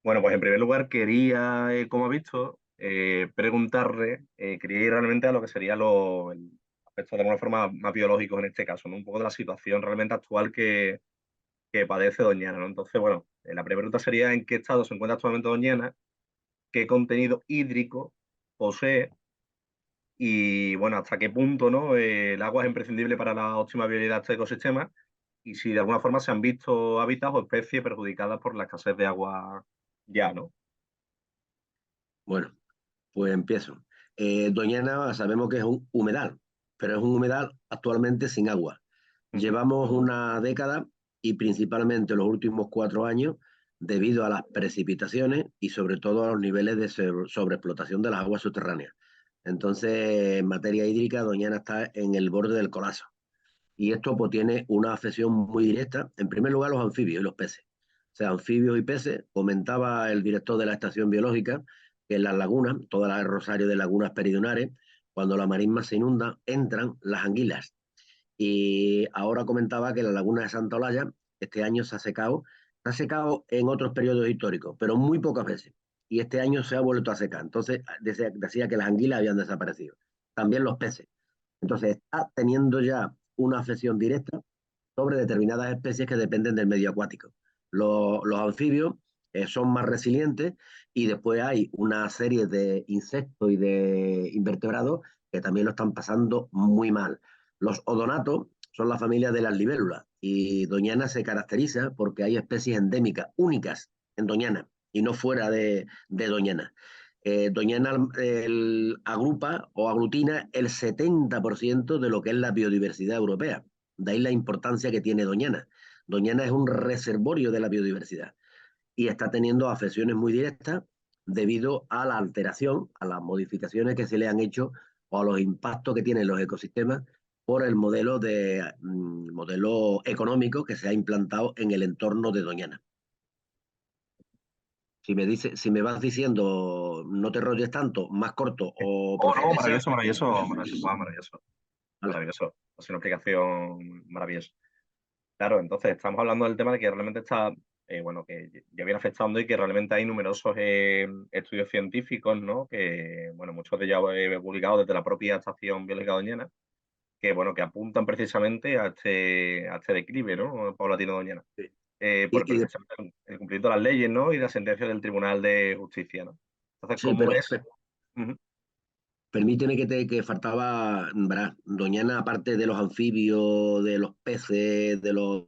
Bueno, pues en primer lugar quería, como ha visto, preguntarle, quería ir realmente a lo que sería el aspecto de alguna forma más biológicos en este caso, ¿no? Un poco de la situación realmente actual que padece Doñana, ¿no? Entonces, bueno, la primera pregunta sería en qué estado se encuentra actualmente Doñana, qué contenido hídrico posee y, bueno, hasta qué punto, ¿no? El agua es imprescindible para la óptima viabilidad de este ecosistema y si de alguna forma se han visto hábitats o especies perjudicadas por la escasez de agua ya, ¿no? Bueno, pues empiezo. Doñana sabemos que es un humedal, pero es un humedal actualmente sin agua. Ujú. Llevamos una década y principalmente los últimos 4 años, debido a las precipitaciones y sobre todo a los niveles de sobreexplotación de las aguas subterráneas. Entonces, en materia hídrica, Doñana está en el borde del colapso. Y esto pues tiene una afección muy directa, en primer lugar, los anfibios y los peces. O sea, anfibios y peces, comentaba el director de la estación biológica, que en las lagunas, toda el rosario de lagunas peridunares, cuando la marisma se inunda, entran las anguilas. Y ahora comentaba que la laguna de Santa Olalla este año se ha secado en otros periodos históricos, pero muy pocas veces. Y este año se ha vuelto a secar. Entonces decía que las anguilas habían desaparecido. También los peces. Entonces está teniendo ya una afección directa sobre determinadas especies que dependen del medio acuático. Los anfibios son más resilientes y después hay una serie de insectos y de invertebrados que también lo están pasando muy mal. Los odonatos son la familia de las libélulas y Doñana se caracteriza porque hay especies endémicas únicas en Doñana y no fuera de Doñana. Doñana agrupa o aglutina el 70% de lo que es la biodiversidad europea. De ahí la importancia que tiene Doñana. Doñana es un reservorio de la biodiversidad y está teniendo afecciones muy directas debido a la alteración, a las modificaciones que se le han hecho o a los impactos que tienen los ecosistemas por el modelo económico que se ha implantado en el entorno de Doñana. Si me vas diciendo no te rolles tanto, más corto o Oh, no, profundiza, maravilloso, maravilloso, maravilloso, maravilloso, vale. maravilloso. Ha sido una explicación maravillosa. Claro, entonces estamos hablando del tema de que realmente está, bueno, que ya viene afectando y que realmente hay numerosos estudios científicos, ¿no? Que, bueno, muchos de ellos publicados desde la propia Estación Biológica Doñana, que, bueno, que apuntan precisamente a este declive, ¿no? Paulatino de Doñana. Sí. Por Y precisamente el cumplimiento de las leyes, ¿no? Y la sentencia del Tribunal de Justicia, ¿no? Entonces, sí, ¿cómo pero es? Ujú. permíteme que faltaba, verás, Doñana, aparte de los anfibios, de los peces, de los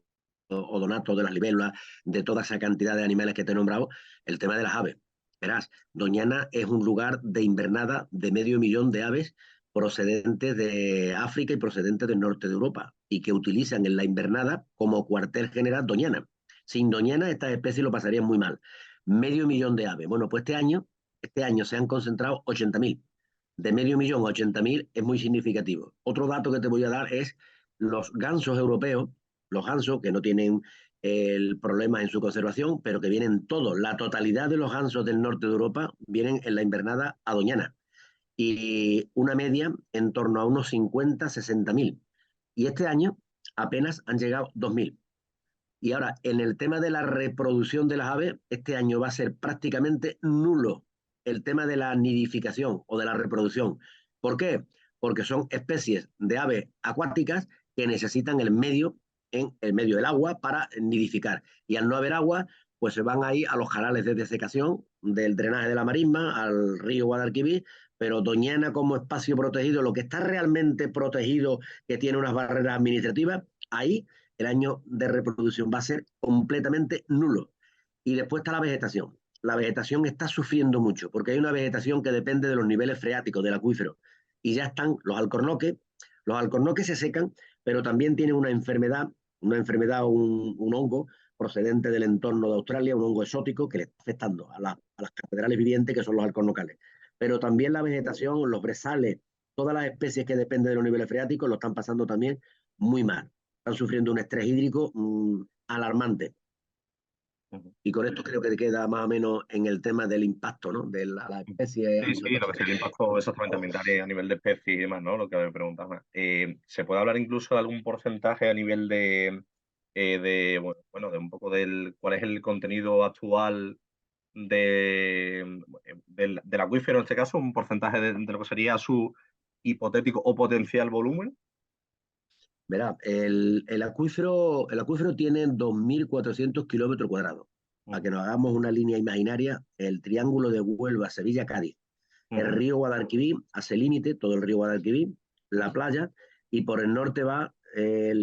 odonatos, de las libélulas, de toda esa cantidad de animales que te he nombrado, el tema de las aves. Verás, Doñana es un lugar de invernada de 500.000 de aves procedentes de África y procedentes del norte de Europa y que utilizan en la invernada como cuartel general Doñana. Sin Doñana estas especies lo pasarían muy mal. 500.000 de aves. Bueno, pues este año se han concentrado 80.000. De 500.000 a 80.000 es muy significativo. Otro dato que te voy a dar es los gansos europeos, los gansos que no tienen el problema en su conservación, pero que vienen todos, la totalidad de los gansos del norte de Europa vienen en la invernada a Doñana y una media en torno a unos 50, 60.000. Y este año apenas han llegado 2.000. Y ahora, en el tema de la reproducción de las aves, este año va a ser prácticamente nulo el tema de la nidificación o de la reproducción. ¿Por qué? Porque son especies de aves acuáticas que necesitan el medio, en el medio del agua para nidificar. Y al no haber agua, pues se van ahí a los canales de desecación del drenaje de la marisma, al río Guadalquivir, pero Doñana como espacio protegido, lo que está realmente protegido, que tiene unas barreras administrativas, ahí el año de reproducción va a ser completamente nulo. Y después está la vegetación. La vegetación está sufriendo mucho porque hay una vegetación que depende de los niveles freáticos del acuífero. Y ya están los alcornoques. Los alcornoques se secan, pero también tienen una enfermedad, un hongo procedente del entorno de Australia, un hongo exótico que le está afectando a las catedrales vivientes que son los alcornocales. Pero también la vegetación, los brezales, todas las especies que dependen de los niveles freáticos lo están pasando también muy mal, están sufriendo un estrés hídrico alarmante. Ujú. Y con esto creo que queda más o menos en el tema del impacto, ¿no? De la especie a Sí, nivel sí, lo que sería el ecosistema. impacto exactamente ambiental a nivel de especies y demás, ¿no? Lo que me preguntaba. ¿Se puede hablar incluso de algún porcentaje a nivel de, bueno, de un poco del cuál es el contenido actual del acuífero, en este caso, un porcentaje de lo que sería su hipotético o potencial volumen. Verá, el acuífero tiene 2.400 kilómetros cuadrados. Para que nos hagamos una línea imaginaria, el triángulo de Huelva, Sevilla, Cádiz. El Ujú. río Guadalquivir hace límite, todo el río Guadalquivir, la playa, y por el norte va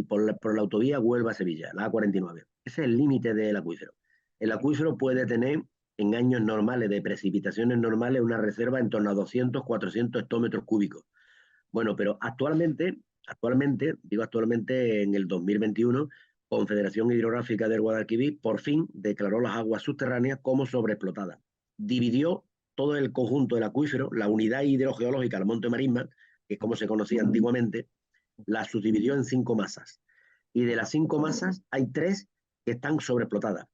por la autovía Huelva-Sevilla, la A49. Ese es el límite del acuífero. El acuífero puede tener en años normales, de precipitaciones normales, una reserva en torno a 200, 400 hectómetros cúbicos. Bueno, pero digo actualmente, en el 2021, Confederación Hidrográfica del Guadalquivir por fin declaró las aguas subterráneas como sobreexplotadas. Dividió todo el conjunto del acuífero, la unidad hidrogeológica del Monte Marisma, que es como se conocía antiguamente, la subdividió en 5 masas. Y de las 5 masas hay 3 que están sobreexplotadas.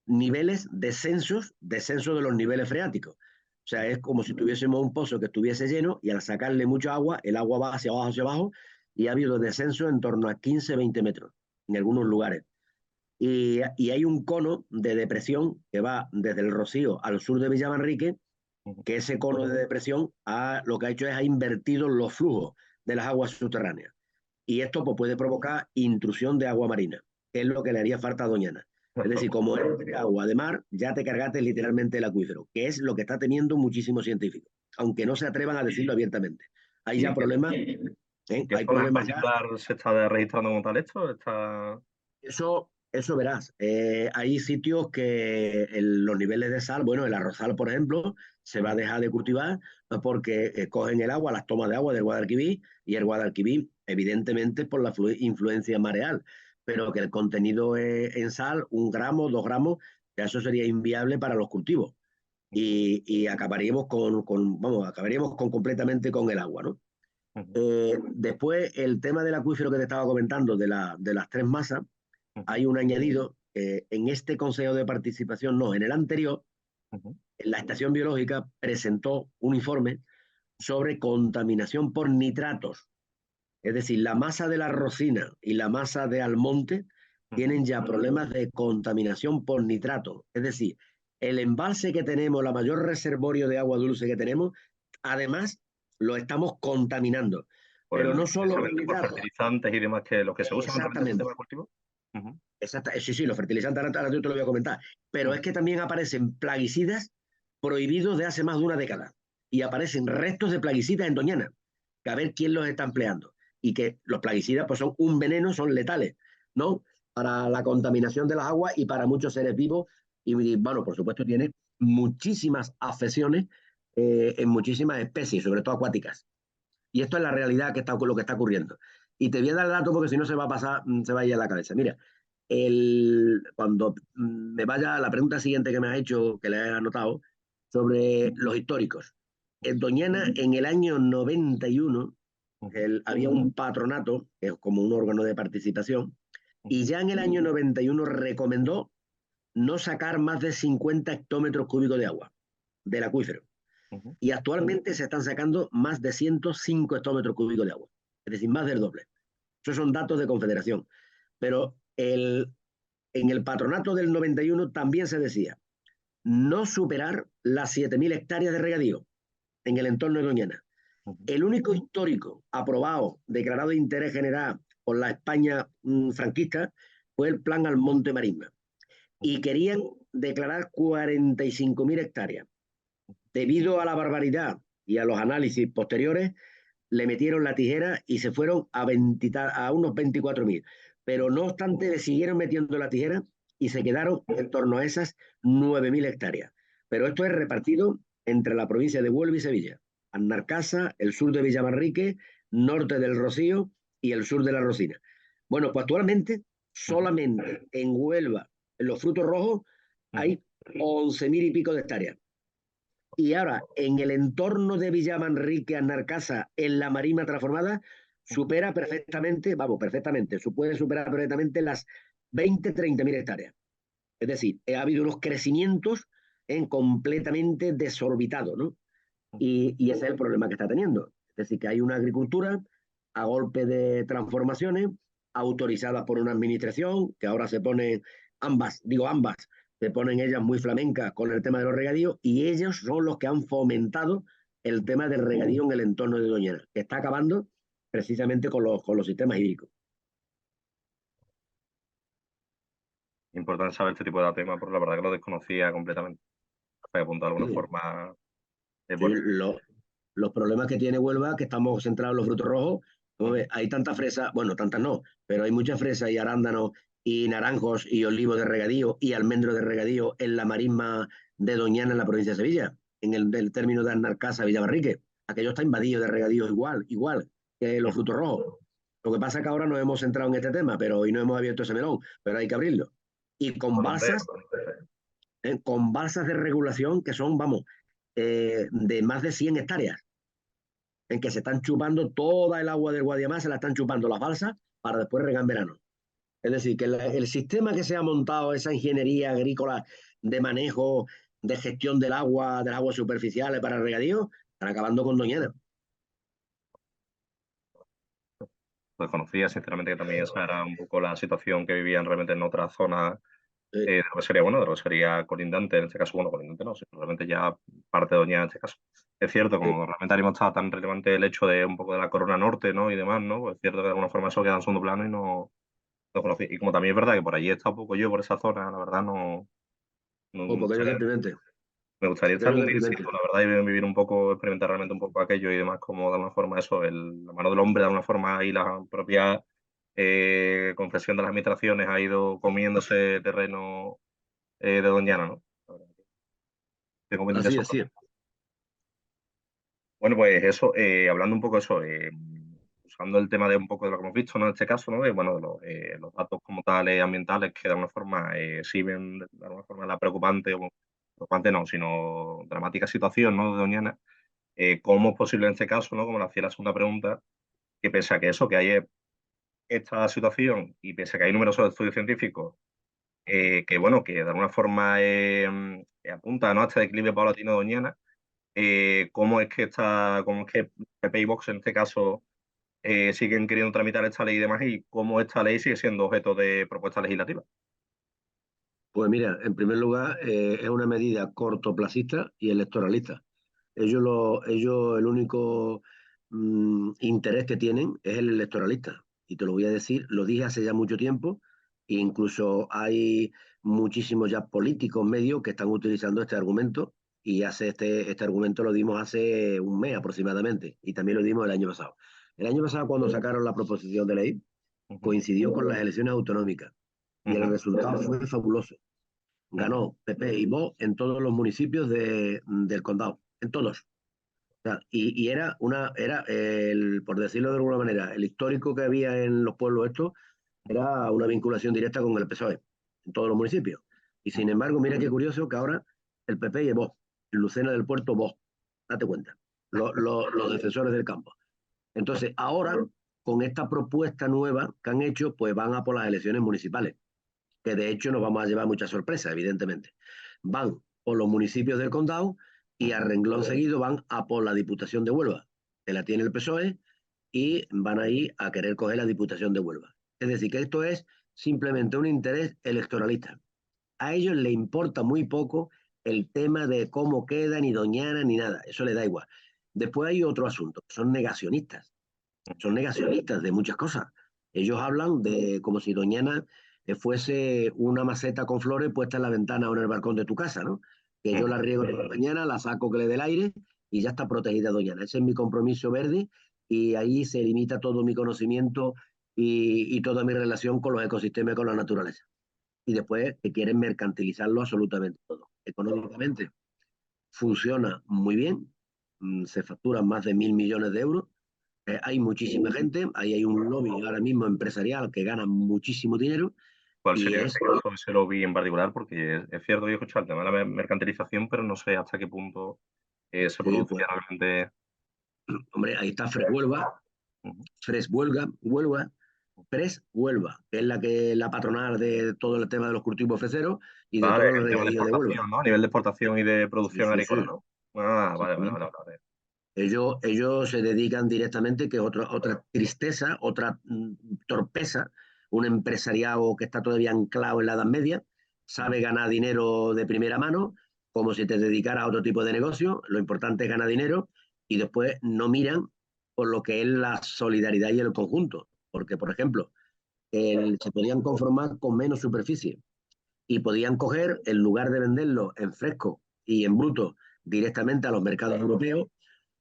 Niveles, descensos de los niveles freáticos. O sea, es como si tuviésemos un pozo que estuviese lleno y al sacarle mucha agua, el agua va hacia abajo y ha habido descenso en torno a 15, 20 metros en algunos lugares. Y hay un cono de depresión que va desde el Rocío al sur de Villamanrique, que ese cono de depresión lo que ha hecho es ha invertido los flujos de las aguas subterráneas. Y esto pues, puede provocar intrusión de agua marina, que es lo que le haría falta a Doñana. Es decir, como entre agua de mar, ya te cargaste literalmente el acuífero, que es lo que está teniendo muchísimos científicos, aunque no se atrevan a decirlo abiertamente. Hay ¿Y ya problemas, en qué hay zonas en problemas ya. particular se está registrando como tal esto? Eso verás. Hay sitios que los niveles de sal, bueno, el arrozal, por ejemplo, se va a dejar de cultivar porque cogen el agua, las tomas de agua del Guadalquivir, y el Guadalquivir, evidentemente, por la influencia mareal, pero que el contenido en sal, 1 gramo, 2 gramos, ya eso sería inviable para los cultivos. Y acabaríamos acabaríamos completamente con el agua, ¿no? Después, el tema del acuífero que te estaba comentando, de las 3 masas, hay un añadido. En este Consejo de Participación, no, en el anterior, la Estación Biológica presentó un informe sobre contaminación por nitratos. Es decir, la masa de la Rocina y la masa de Almonte tienen ya problemas de contaminación por nitrato. Es decir, el embalse que tenemos, la mayor reservorio de agua dulce que tenemos, además lo estamos contaminando. Pero no solo por Precisamente por nitrato. fertilizantes y demás que los que se usan también en el Exactamente. sistema de cultivo. Ujú. Sí, sí, los fertilizantes, ahora yo te lo voy a comentar. Pero es Ujú. que también aparecen plaguicidas prohibidos de hace más de una década. Y aparecen restos de plaguicidas en Doñana, que a ver quién los está empleando. Y que los plaguicidas pues, son un veneno, son letales, ¿no? Para la contaminación de las aguas y para muchos seres vivos. Y bueno, por supuesto, tiene muchísimas afecciones en muchísimas especies, sobre todo acuáticas. Y esto es la realidad lo que está ocurriendo. Y te voy a dar el dato porque si no se va a pasar, se va a ir a la cabeza. Mira, cuando me vaya a la pregunta siguiente que me has hecho, que le he anotado, sobre los históricos. En Doñana, en el año 91, había un patronato, que es como un órgano de participación, y ya en el año 91 recomendó no sacar más de 50 hectómetros cúbicos de agua del acuífero. Ujú. Y actualmente se están sacando más de 105 hectómetros cúbicos de agua, es decir, más del doble. Esos son datos de Confederación. Pero en el patronato del 91 también se decía no superar las 7.000 hectáreas de regadío en el entorno de Doñana. Ujú. El único histórico aprobado, declarado de interés general por la España franquista, fue el Plan Almonte Marisma. Y querían declarar 45.000 hectáreas. Debido a la barbaridad y a los análisis posteriores, le metieron la tijera y se fueron a unos 24.000. Pero no obstante, le siguieron metiendo la tijera y se quedaron en torno a esas 9.000 hectáreas. Pero esto es repartido entre la provincia de Huelva y Sevilla. Annarcasa, el sur de Villamanrique, norte del Rocío y el sur de la Rosina. Bueno, pues actualmente solamente en Huelva, en los frutos rojos, Ujú. hay 11.000 y pico de hectáreas. Y ahora, en el entorno de Villamanrique, Annarcasa, en la Marina transformada, Ujú. supera perfectamente, vamos, perfectamente, puede superar perfectamente las 20, 30.000 hectáreas. Es decir, ha habido unos crecimientos completamente desorbitados, ¿no? Y ese es el problema que está teniendo. Es decir, que hay una agricultura a golpe de transformaciones autorizadas por una administración, que ahora se pone ambas, digo ambas, se ponen ellas muy flamencas con el tema de los regadíos y ellos son los que han fomentado el tema del regadío en el entorno de Doñana, que está acabando precisamente con los sistemas hídricos. Importante saber este tipo de temas, porque la verdad que lo desconocía completamente. Para apuntar de alguna Sí, forma, es sí, bueno. los problemas que tiene Huelva, que estamos centrados en los frutos rojos, pues, hay tanta fresa, bueno, tantas no, pero hay mucha fresa y arándanos y naranjos y olivos de regadío y almendros de regadío en la marisma de Doñana en la provincia de Sevilla, en el término de Arnalcasa, Villabarrique. Aquello está invadido de regadío igual que los frutos rojos. Lo que pasa es que ahora nos hemos centrado en este tema, pero hoy no hemos abierto ese melón, pero hay que abrirlo. Y Importante, con balsas de regulación que son, vamos, de más de 100 hectáreas, en que se están chupando toda el agua del Guadiamar, se la están chupando las balsas para después regar en verano. Es decir, que el sistema que se ha montado, esa ingeniería agrícola de manejo, de gestión del agua, de las aguas superficiales para el regadío, están acabando con Doñana. pues conocía sinceramente que también esa era un poco la situación que vivían realmente en otras zonas Eh, de lo que sería, bueno, de lo que sería colindante, en este caso, bueno, colindante no, sino realmente ya parte de Doñana en este caso. Es cierto, eh, como realmente ahora mismo está tan relevante el hecho de un poco de la corona norte, ¿no? Y demás, ¿no? Pues es cierto que de alguna forma eso queda en segundo plano y no lo conocí. Y como también es verdad que por allí he estado un poco yo, por esa zona, la verdad no porque sé, aquello es deprimente. me gustaría estar Aquello es algún día en deprimente. sitio, la verdad, y vivir un poco, experimentar realmente un poco aquello y demás, como de alguna forma eso, la mano del hombre de alguna forma y la propia concesión de las administraciones ha ido comiéndose terreno de Doñana, ¿no? La verdad que tengo pendiente Así eso. es, sí. Bueno, pues eso, hablando un poco de eso, usando el tema de un poco de lo que hemos visto, ¿no? En este caso, ¿no? De, bueno, los datos como tales ambientales que de alguna forma sí ven de alguna forma la preocupante, o preocupante no, sino dramática situación, ¿no? De Doñana, ¿cómo es posible en este caso, ¿no? Como le hacía la segunda pregunta, que pese a que eso, que hay esta situación y pese a que hay numerosos estudios científicos que, bueno, que de alguna forma apuntan, ¿no? A este declive paulatino de Doñana, cómo es que PP y Vox en este caso siguen queriendo tramitar esta ley y demás, y cómo esta ley sigue siendo objeto de propuesta legislativa. Pues mira, en primer lugar, es una medida cortoplacista y electoralista. Ellos el único interés que tienen es el electoralista. Y te lo voy a decir, lo dije hace ya mucho tiempo, e incluso hay muchísimos ya políticos medios que están utilizando este argumento, y este argumento lo dimos hace un mes aproximadamente, y también lo dimos el año pasado. El año pasado, cuando sacaron la proposición de ley, Ujú, coincidió con las elecciones autonómicas, y el ujú. resultado fue fabuloso. Ujú. Ganó PP y Vox en todos los municipios del condado, en todos. O sea, y era por decirlo de alguna manera, el histórico que había en los pueblos estos era una vinculación directa con el PSOE en todos los municipios. Y sin embargo, mira qué curioso que ahora el PP y Vox, Lucena del Puerto, Vox, date cuenta, los defensores del campo. Entonces, ahora, con esta propuesta nueva que han hecho, pues van a por las elecciones municipales, que de hecho nos vamos a llevar muchas sorpresas, evidentemente. Van por los municipios del condado y a renglón seguido van a por la Diputación de Huelva, que la tiene el PSOE, y van a ir a querer coger la Diputación de Huelva. Es decir, que esto es simplemente un interés electoralista. A ellos les importa muy poco el tema de cómo queda, ni Doñana, ni nada. Eso les da igual. Después hay otro asunto, son negacionistas de muchas cosas. Ellos hablan de como si Doñana fuese una maceta con flores puesta en la ventana o en el balcón de tu casa, ¿no? Que yo la riego toda la mañana, la saco que le dé el aire y ya está protegida Doñana. Ese es mi compromiso verde y ahí se limita todo mi conocimiento y toda mi relación con los ecosistemas y con la naturaleza. Y después que quieren mercantilizarlo absolutamente todo. Económicamente funciona muy bien, se facturan más de 1.000 millones de euros, hay muchísima gente, ahí hay un lobby ahora mismo empresarial que gana muchísimo dinero ¿Cuál y sería en es, este caso ese lobby en particular? Porque es cierto que he escuchado el tema de la mercantilización, pero no sé hasta qué punto se sí, produce pues, realmente. hombre, ahí está Fres Huelva, Ujú. Fres Huelva, que es la patronal de todo el tema de los cultivos freseros y de Vale, todo el en tema de regadío de Huelva. exportación, ¿no? A nivel de exportación y de Sí, producción sí, agrícola, sí, ¿no? Ah, vale, vale, vale, exactamente. vale. Ellos se dedican directamente, que es otra tristeza, otra torpeza, un empresariado que está todavía anclado en la Edad Media, sabe ganar dinero de primera mano, como si te dedicaras a otro tipo de negocio. Lo importante es ganar dinero y después no miran por lo que es la solidaridad y el conjunto. Porque, por ejemplo, se podían conformar con menos superficie y podían coger, en lugar de venderlo en fresco y en bruto directamente a los mercados europeos,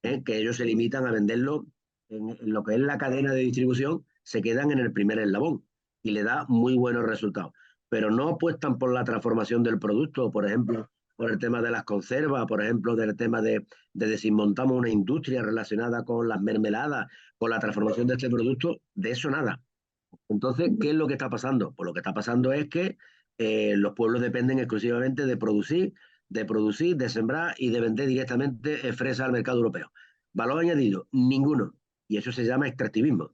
que ellos se limitan a venderlo en lo que es la cadena de distribución, se quedan en el primer eslabón y le da muy buenos resultados. Pero no apuestan por la transformación del producto, por ejemplo, por el tema de las conservas, por ejemplo, del tema de desmontamos una industria relacionada con las mermeladas, con la transformación de este producto, de eso nada. Entonces, ¿qué es lo que está pasando? Pues lo que está pasando es que los pueblos dependen exclusivamente de producir, de sembrar y de vender directamente fresa al mercado europeo. Valor añadido, ninguno. Y eso se llama extractivismo.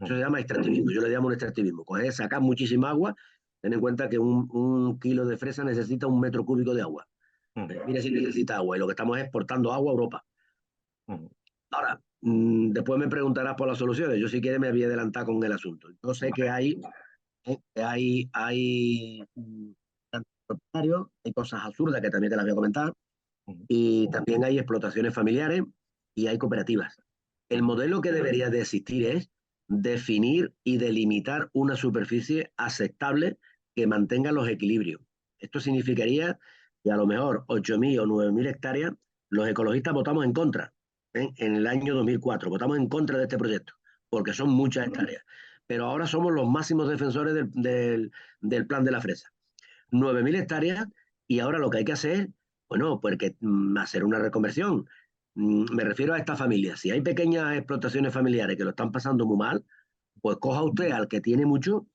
Eso se llama extractivismo. Yo le llamo un extractivismo. Coger, sacar muchísima agua. Ten en cuenta que un kilo de fresa necesita 1 metro cúbico de agua. Mira si necesita agua. Y lo que estamos es exportando agua a Europa. Ahora, después me preguntarás por las soluciones. Yo, si quieres, me voy a adelantar con el asunto. Yo sé que hay propietarios, hay cosas absurdas que también te las voy a comentar, y también hay explotaciones familiares y hay cooperativas. El modelo que debería de existir es definir y delimitar una superficie aceptable que mantenga los equilibrios. Esto significaría que a lo mejor 8.000 o 9.000 hectáreas, los ecologistas votamos en contra. En el año 2004 votamos en contra de este proyecto, porque son muchas hectáreas. Pero ahora somos los máximos defensores del plan de la fresa. 9.000 hectáreas, y ahora lo que hay que hacer, bueno, pues que hacer una reconversión. Me refiero a esta familia. Si hay pequeñas explotaciones familiares que lo están pasando muy mal, pues coja usted al que tiene mucho,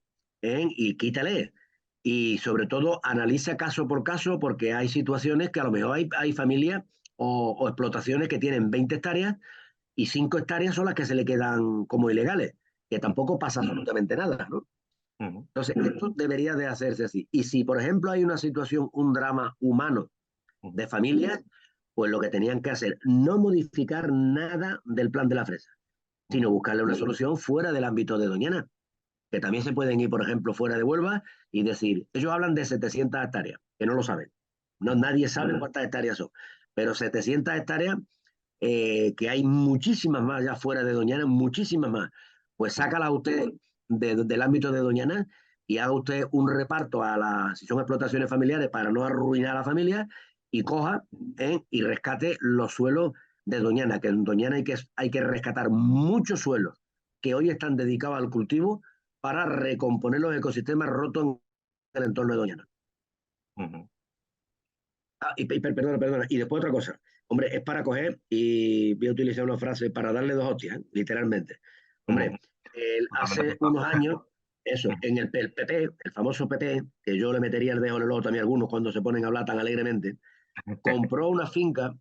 y quítale. Y sobre todo analiza caso por caso, porque hay situaciones que a lo mejor hay familias o explotaciones que tienen 20 hectáreas y 5 hectáreas son las que se le quedan como ilegales, que tampoco pasa absolutamente nada, ¿no? Entonces, esto debería de hacerse así. Y si, por ejemplo, hay una situación, un drama humano de familias, pues lo que tenían que hacer, no modificar nada del plan de la fresa, sino buscarle una solución fuera del ámbito de Doñana, que también se pueden ir, por ejemplo, fuera de Huelva y decir, ellos hablan de 700 hectáreas, que no lo saben. No, nadie sabe cuántas hectáreas son, pero 700 hectáreas, que hay muchísimas más allá fuera de Doñana, muchísimas más. Pues sácala usted del ámbito de Doñana y haga usted un reparto si son explotaciones familiares, para no arruinar a la familia, y coja, y rescate los suelos de Doñana, que en Doñana hay que rescatar muchos suelos que hoy están dedicados al cultivo para recomponer los ecosistemas rotos en el entorno de Doñana. Perdona. Y después otra cosa. Hombre, es para coger, y voy a utilizar una frase para darle dos hostias, literalmente. Hombre, hace unos años, en el PP, el famoso PP, que yo le metería el dedo en el ojo también a algunos cuando se ponen a hablar tan alegremente, compró una finca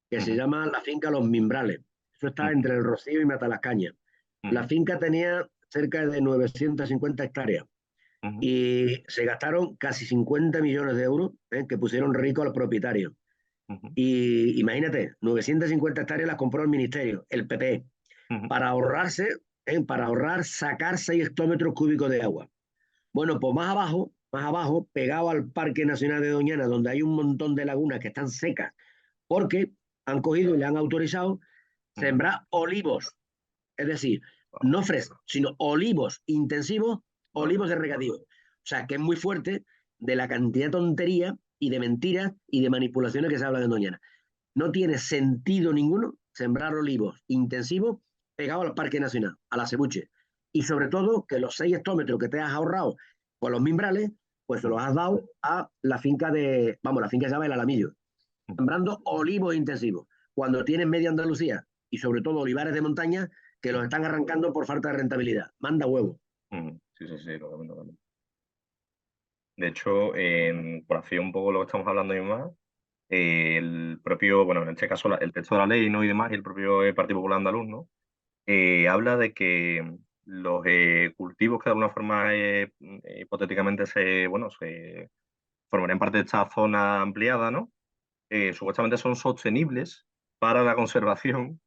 que se llama la finca Los Mimbrales. Eso está entre el Rocío y Matalascaña. La finca tenía cerca de 950 hectáreas y se gastaron casi 50 millones de euros, que pusieron rico al propietario. Y imagínate, 950 hectáreas las compró el ministerio, el PP, para ahorrar sacar 6 hectómetros cúbicos de agua. Bueno, pues más abajo, pegado al Parque Nacional de Doñana, donde hay un montón de lagunas que están secas, porque han cogido y le han autorizado sembrar olivos. Es decir, no frescos, sino olivos intensivos, olivos de regadío. O sea, que es muy fuerte de la cantidad de tontería y de mentiras y de manipulaciones que se hablan en Doñana. No tiene sentido ninguno sembrar olivos intensivos pegados al Parque Nacional, a la cebuche. Y sobre todo, que los 6 hectómetros que te has ahorrado con los mimbrales, pues se los has dado a la finca la finca se llama El Alamillo, sembrando olivos intensivos, cuando tienen media Andalucía y sobre todo olivares de montaña que los están arrancando por falta de rentabilidad. Manda huevo. Sí, lo. De hecho, por hacer un poco lo que estamos hablando y más, el propio, bueno, en este caso el texto de la ley, ¿no? Y demás, y el propio Partido Popular Andaluz, ¿no? Habla de que los cultivos que de alguna forma hipotéticamente se formarían parte de esta zona ampliada, ¿no? Supuestamente son sostenibles para la conservación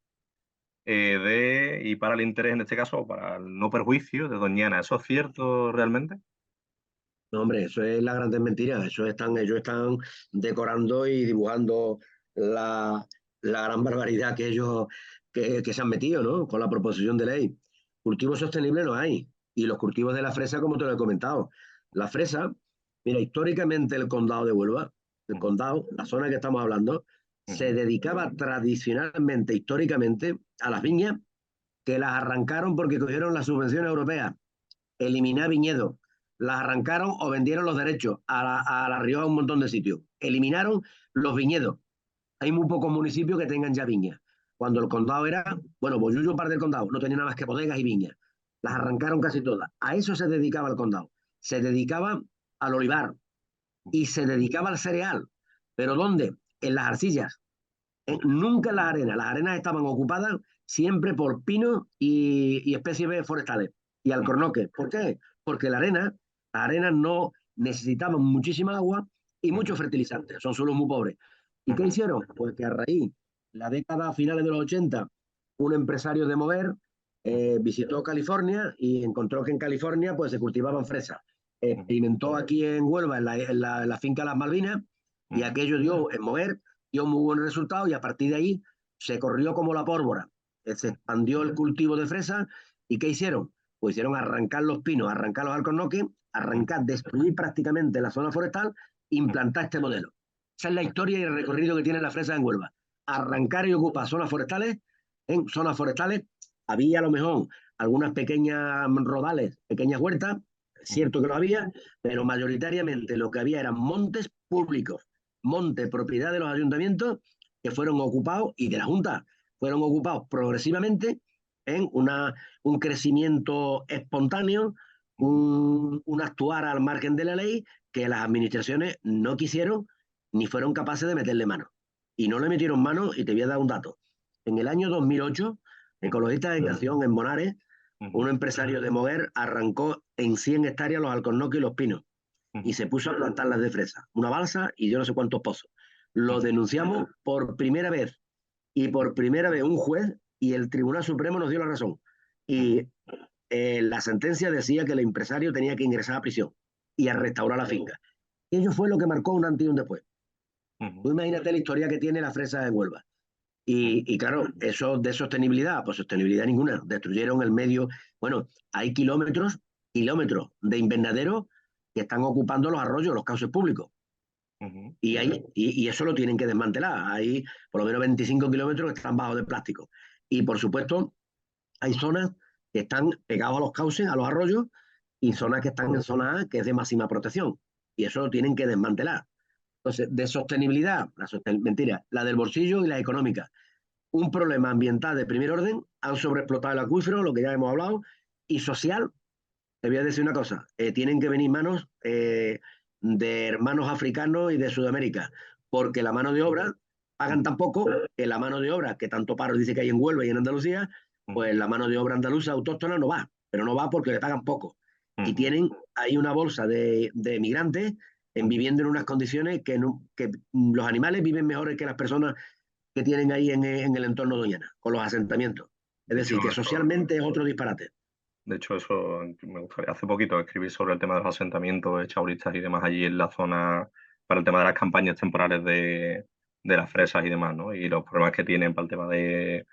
y para el interés, en este caso, para el no perjuicio de Doñana. ¿Eso es cierto realmente? No, hombre, eso es la gran mentira. Ellos están decorando y dibujando la, la gran barbaridad que se han metido, ¿no? Con la proposición de ley. Cultivo sostenible no hay. Y los cultivos de la fresa, como te lo he comentado. La fresa, mira, históricamente el condado de Huelva, el Ujú, condado, la zona que estamos hablando, se ujú, dedicaba tradicionalmente, históricamente, a las viñas que las arrancaron porque cogieron las subvenciones europeas, eliminar viñedos, las arrancaron o vendieron los derechos a la Rioja, a un montón de sitios. Eliminaron los viñedos. Hay muy pocos municipios que tengan ya viñas. Cuando el condado era, bueno, Boyullo, parte del condado, no tenía nada más que bodegas y viñas. Las ujú, arrancaron casi todas. A eso se dedicaba el condado. Se dedicaba al olivar y se dedicaba al cereal. ¿Pero dónde? En las arcillas. Nunca en las arenas. Las arenas estaban ocupadas siempre por pinos y especies forestales y ujú, alcornoques. ¿Por qué? Porque las arenas no necesitaban muchísima agua y ujú, muchos fertilizantes. Son suelos muy pobres. ¿Y qué ujú, hicieron? Pues que a raíz, la década finales de los 80, un empresario de Mover visitó California y encontró que en California pues se cultivaban fresas. ujú, Experimentó aquí en Huelva, en la finca Las Malvinas, y ujú, aquello dio en Mover dio muy buen resultado y a partir de ahí se corrió como la pólvora. Se expandió el cultivo de fresa y ¿qué hicieron? Pues hicieron arrancar los pinos, arrancar los alcornoques, ujú, arrancar, destruir prácticamente la zona forestal, ujú, implantar este modelo. Esa es la historia y el recorrido que tiene la fresa en Huelva. Arrancar y ocupar zonas forestales. En zonas forestales había a lo mejor algunas pequeñas rodales, pequeñas huertas, es ujú, cierto que lo había, pero mayoritariamente lo que había eran montes públicos, montes propiedad de los ayuntamientos que fueron ocupados y de la Junta fueron ocupados progresivamente en un crecimiento espontáneo, ujú. un actuar al margen de la ley que las administraciones no quisieron ni fueron capaces de meterle mano. Y no le metieron mano, y te voy a dar un dato. En el año 2008, Ecologistas de Acción en Monares, un Ujú, empresario de Moguer arrancó en 100 hectáreas los alcornoques y los pinos y ujú, se puso a plantarlas de fresa, una balsa y yo no sé cuántos pozos. Lo ujú, denunciamos por primera vez y por primera vez un juez y el Tribunal Supremo nos dio la razón. ujú. Y la sentencia decía que el empresario tenía que ingresar a prisión y a restaurar la finca. Y ello fue lo que marcó un antes y un después. Ujú, Tú imagínate la historia que tiene la fresa de Huelva. ujú, Y claro, eso de sostenibilidad, pues sostenibilidad ninguna. Destruyeron el medio. Bueno, hay kilómetros de invernadero que están ocupando los arroyos, los cauces públicos. ujú. Y eso lo tienen que desmantelar. Hay por lo menos 25 kilómetros que están bajos de plástico. Y por supuesto, hay zonas que están pegadas a los cauces, a los arroyos, y Ujú. zonas que están en zona A, que es de máxima protección. Y eso lo tienen que desmantelar. Entonces, de sostenibilidad, mentira, la del bolsillo y la económica. Un problema ambiental de primer orden, han sobreexplotado el acuífero, lo que ya hemos hablado, y social, te voy a decir una cosa, tienen que venir manos de hermanos africanos y de Sudamérica, porque la mano de obra pagan tan poco que la mano de obra, que tanto paro dice que hay en Huelva y en Andalucía, Ujú, pues la mano de obra andaluza autóctona no va, pero no va porque le pagan poco. Y ujú, tienen ahí una bolsa de migrantes ujú. viviendo en unas condiciones que los animales viven mejores que las personas que tienen ahí en el entorno de Doñana, con los asentamientos. Es De hecho, decir, que eso, socialmente es otro disparate. de hecho, eso me gustaría. Hace poquito escribí sobre el tema de los asentamientos chauristas y demás allí en la zona para el tema de las campañas temporales de las fresas y demás, ¿no? Y los problemas que tienen para el tema de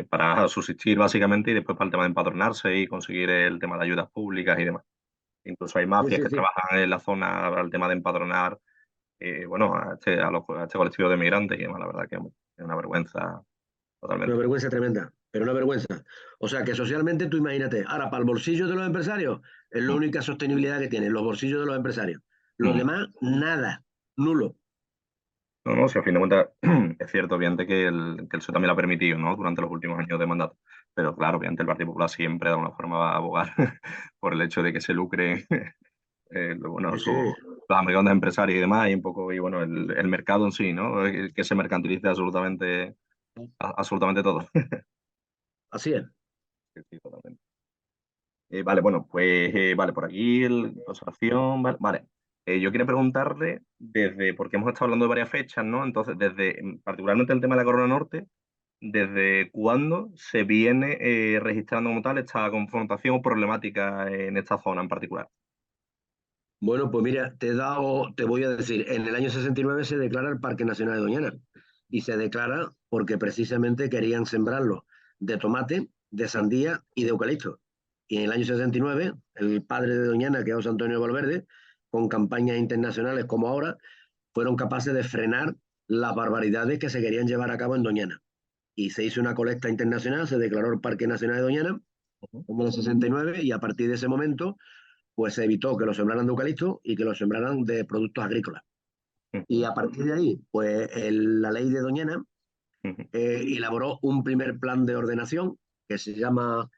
para subsistir básicamente y después para el tema de empadronarse y conseguir el tema de ayudas públicas y demás. Incluso hay Sí, mafias sí, que sí. trabajan en la zona para el tema de empadronar, bueno, a este colectivo de migrantes y demás, la verdad que es una vergüenza Una totalmente. vergüenza tremenda, pero una vergüenza. O sea que socialmente tú imagínate, ahora para el bolsillo de los empresarios es la Mm, única sostenibilidad que tienen, los bolsillos de los empresarios. Los mm. demás, nada, nulo. No, no, si a fin de cuentas es cierto, obviamente, que el PSOE también lo ha permitido, ¿no? Durante los últimos años de mandato. Pero claro, obviamente el Partido Popular siempre de alguna forma va a abogar por el hecho de que se lucre, bueno, Sí, sí. los americanos empresarios y demás, y un poco, y bueno, el mercado en sí, ¿no? Que se mercantilice absolutamente, absolutamente todo. Así es. Sí, sí, totalmente. Vale, bueno, pues vale, por aquí observación, vale. Vale. Yo quería preguntarle desde, porque hemos estado hablando de varias fechas, ¿no? Entonces, desde particularmente el tema de la Corona Norte, ¿desde cuándo se viene registrando como tal esta confrontación o problemática en esta zona en particular? Bueno, pues mira, te voy a decir, en el año 69 se declara el Parque Nacional de Doñana y se declara porque precisamente querían sembrarlo de tomate, de sandía y de eucalipto. Y en el año 69, el padre de Doñana, que es José Antonio Valverde, con campañas internacionales como ahora, fueron capaces de frenar las barbaridades que se querían llevar a cabo en Doñana. Y se hizo una colecta internacional, se declaró el Parque Nacional de Doñana Ujú, en el 69 y a partir de ese momento pues se evitó que lo sembraran de eucalipto y que lo sembraran de productos agrícolas. Y ujú, a partir de ahí, pues la ley de Doñana ujú, elaboró un primer plan de ordenación que se llama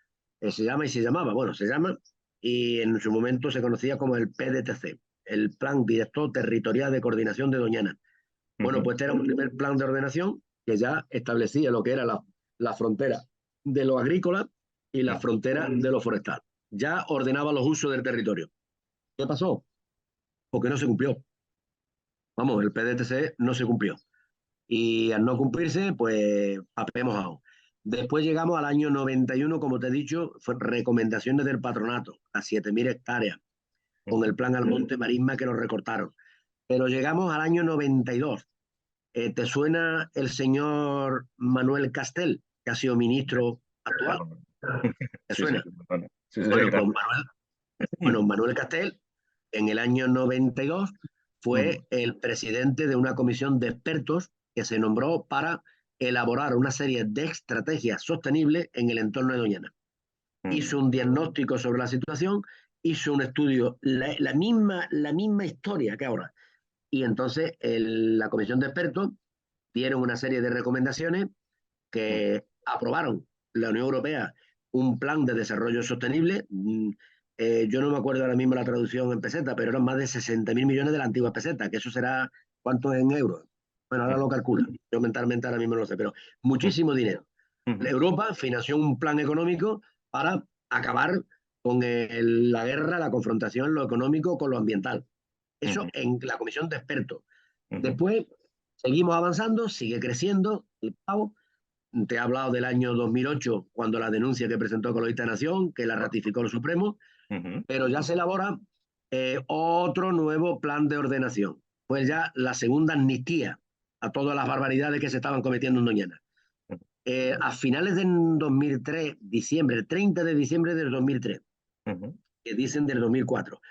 y se llamaba, bueno, se llama, y en su momento se conocía como el PDTC, el Plan Director Territorial de Coordinación de Doñana. Bueno, ujú, pues este era un primer plan de ordenación que ya establecía lo que era la frontera de lo agrícola y la ujú, frontera de lo forestal. Ya ordenaba los usos del territorio. ¿Qué pasó? Porque no se cumplió. Vamos, el PDTC no se cumplió. Y al no cumplirse, pues papel mojado. Después llegamos al año 91, como te he dicho, fue recomendaciones del patronato, a 7.000 hectáreas, con ujú. el plan Almonte Marisma que lo recortaron. Pero llegamos al año 92. ¿Te suena el señor Manuel Castel, que ha sido ministro actual? Claro. ¿Te Sí, sí, suena? sí, perdona. Sí, sí, sí, Bueno, pues claro. Manuel Castel, en el año 92, Ujú, fue el presidente de una comisión de expertos que se nombró para elaborar una serie de estrategias sostenibles en el entorno de Doñana. ujú, Hizo un diagnóstico sobre la situación, hizo un estudio, la misma historia que ahora. Y entonces la comisión de expertos dieron una serie de recomendaciones ujú. que aprobaron la Unión Europea un plan de desarrollo sostenible. Yo no me acuerdo ahora mismo la traducción en peseta, pero eran más de 60.000 millones de la antigua peseta, que eso será, ¿cuánto es en euros? Bueno, ahora lo calculo. Yo mentalmente ahora mismo no lo sé, pero muchísimo dinero. Ujú, Europa financió un plan económico para acabar con la guerra, la confrontación, lo económico con lo ambiental. Eso ujú, en la comisión de expertos. ujú, Después seguimos avanzando, sigue creciendo el pago. Te he hablado del año 2008, cuando la denuncia que presentó Ecologista Nación, que la ratificó el Supremo, ujú, pero ya se elabora otro nuevo plan de ordenación. Pues ya la segunda amnistía a todas las barbaridades que se estaban cometiendo en Doñana. A finales de 2003, diciembre, el 30 de diciembre del 2003, ujú, que dicen del 2004,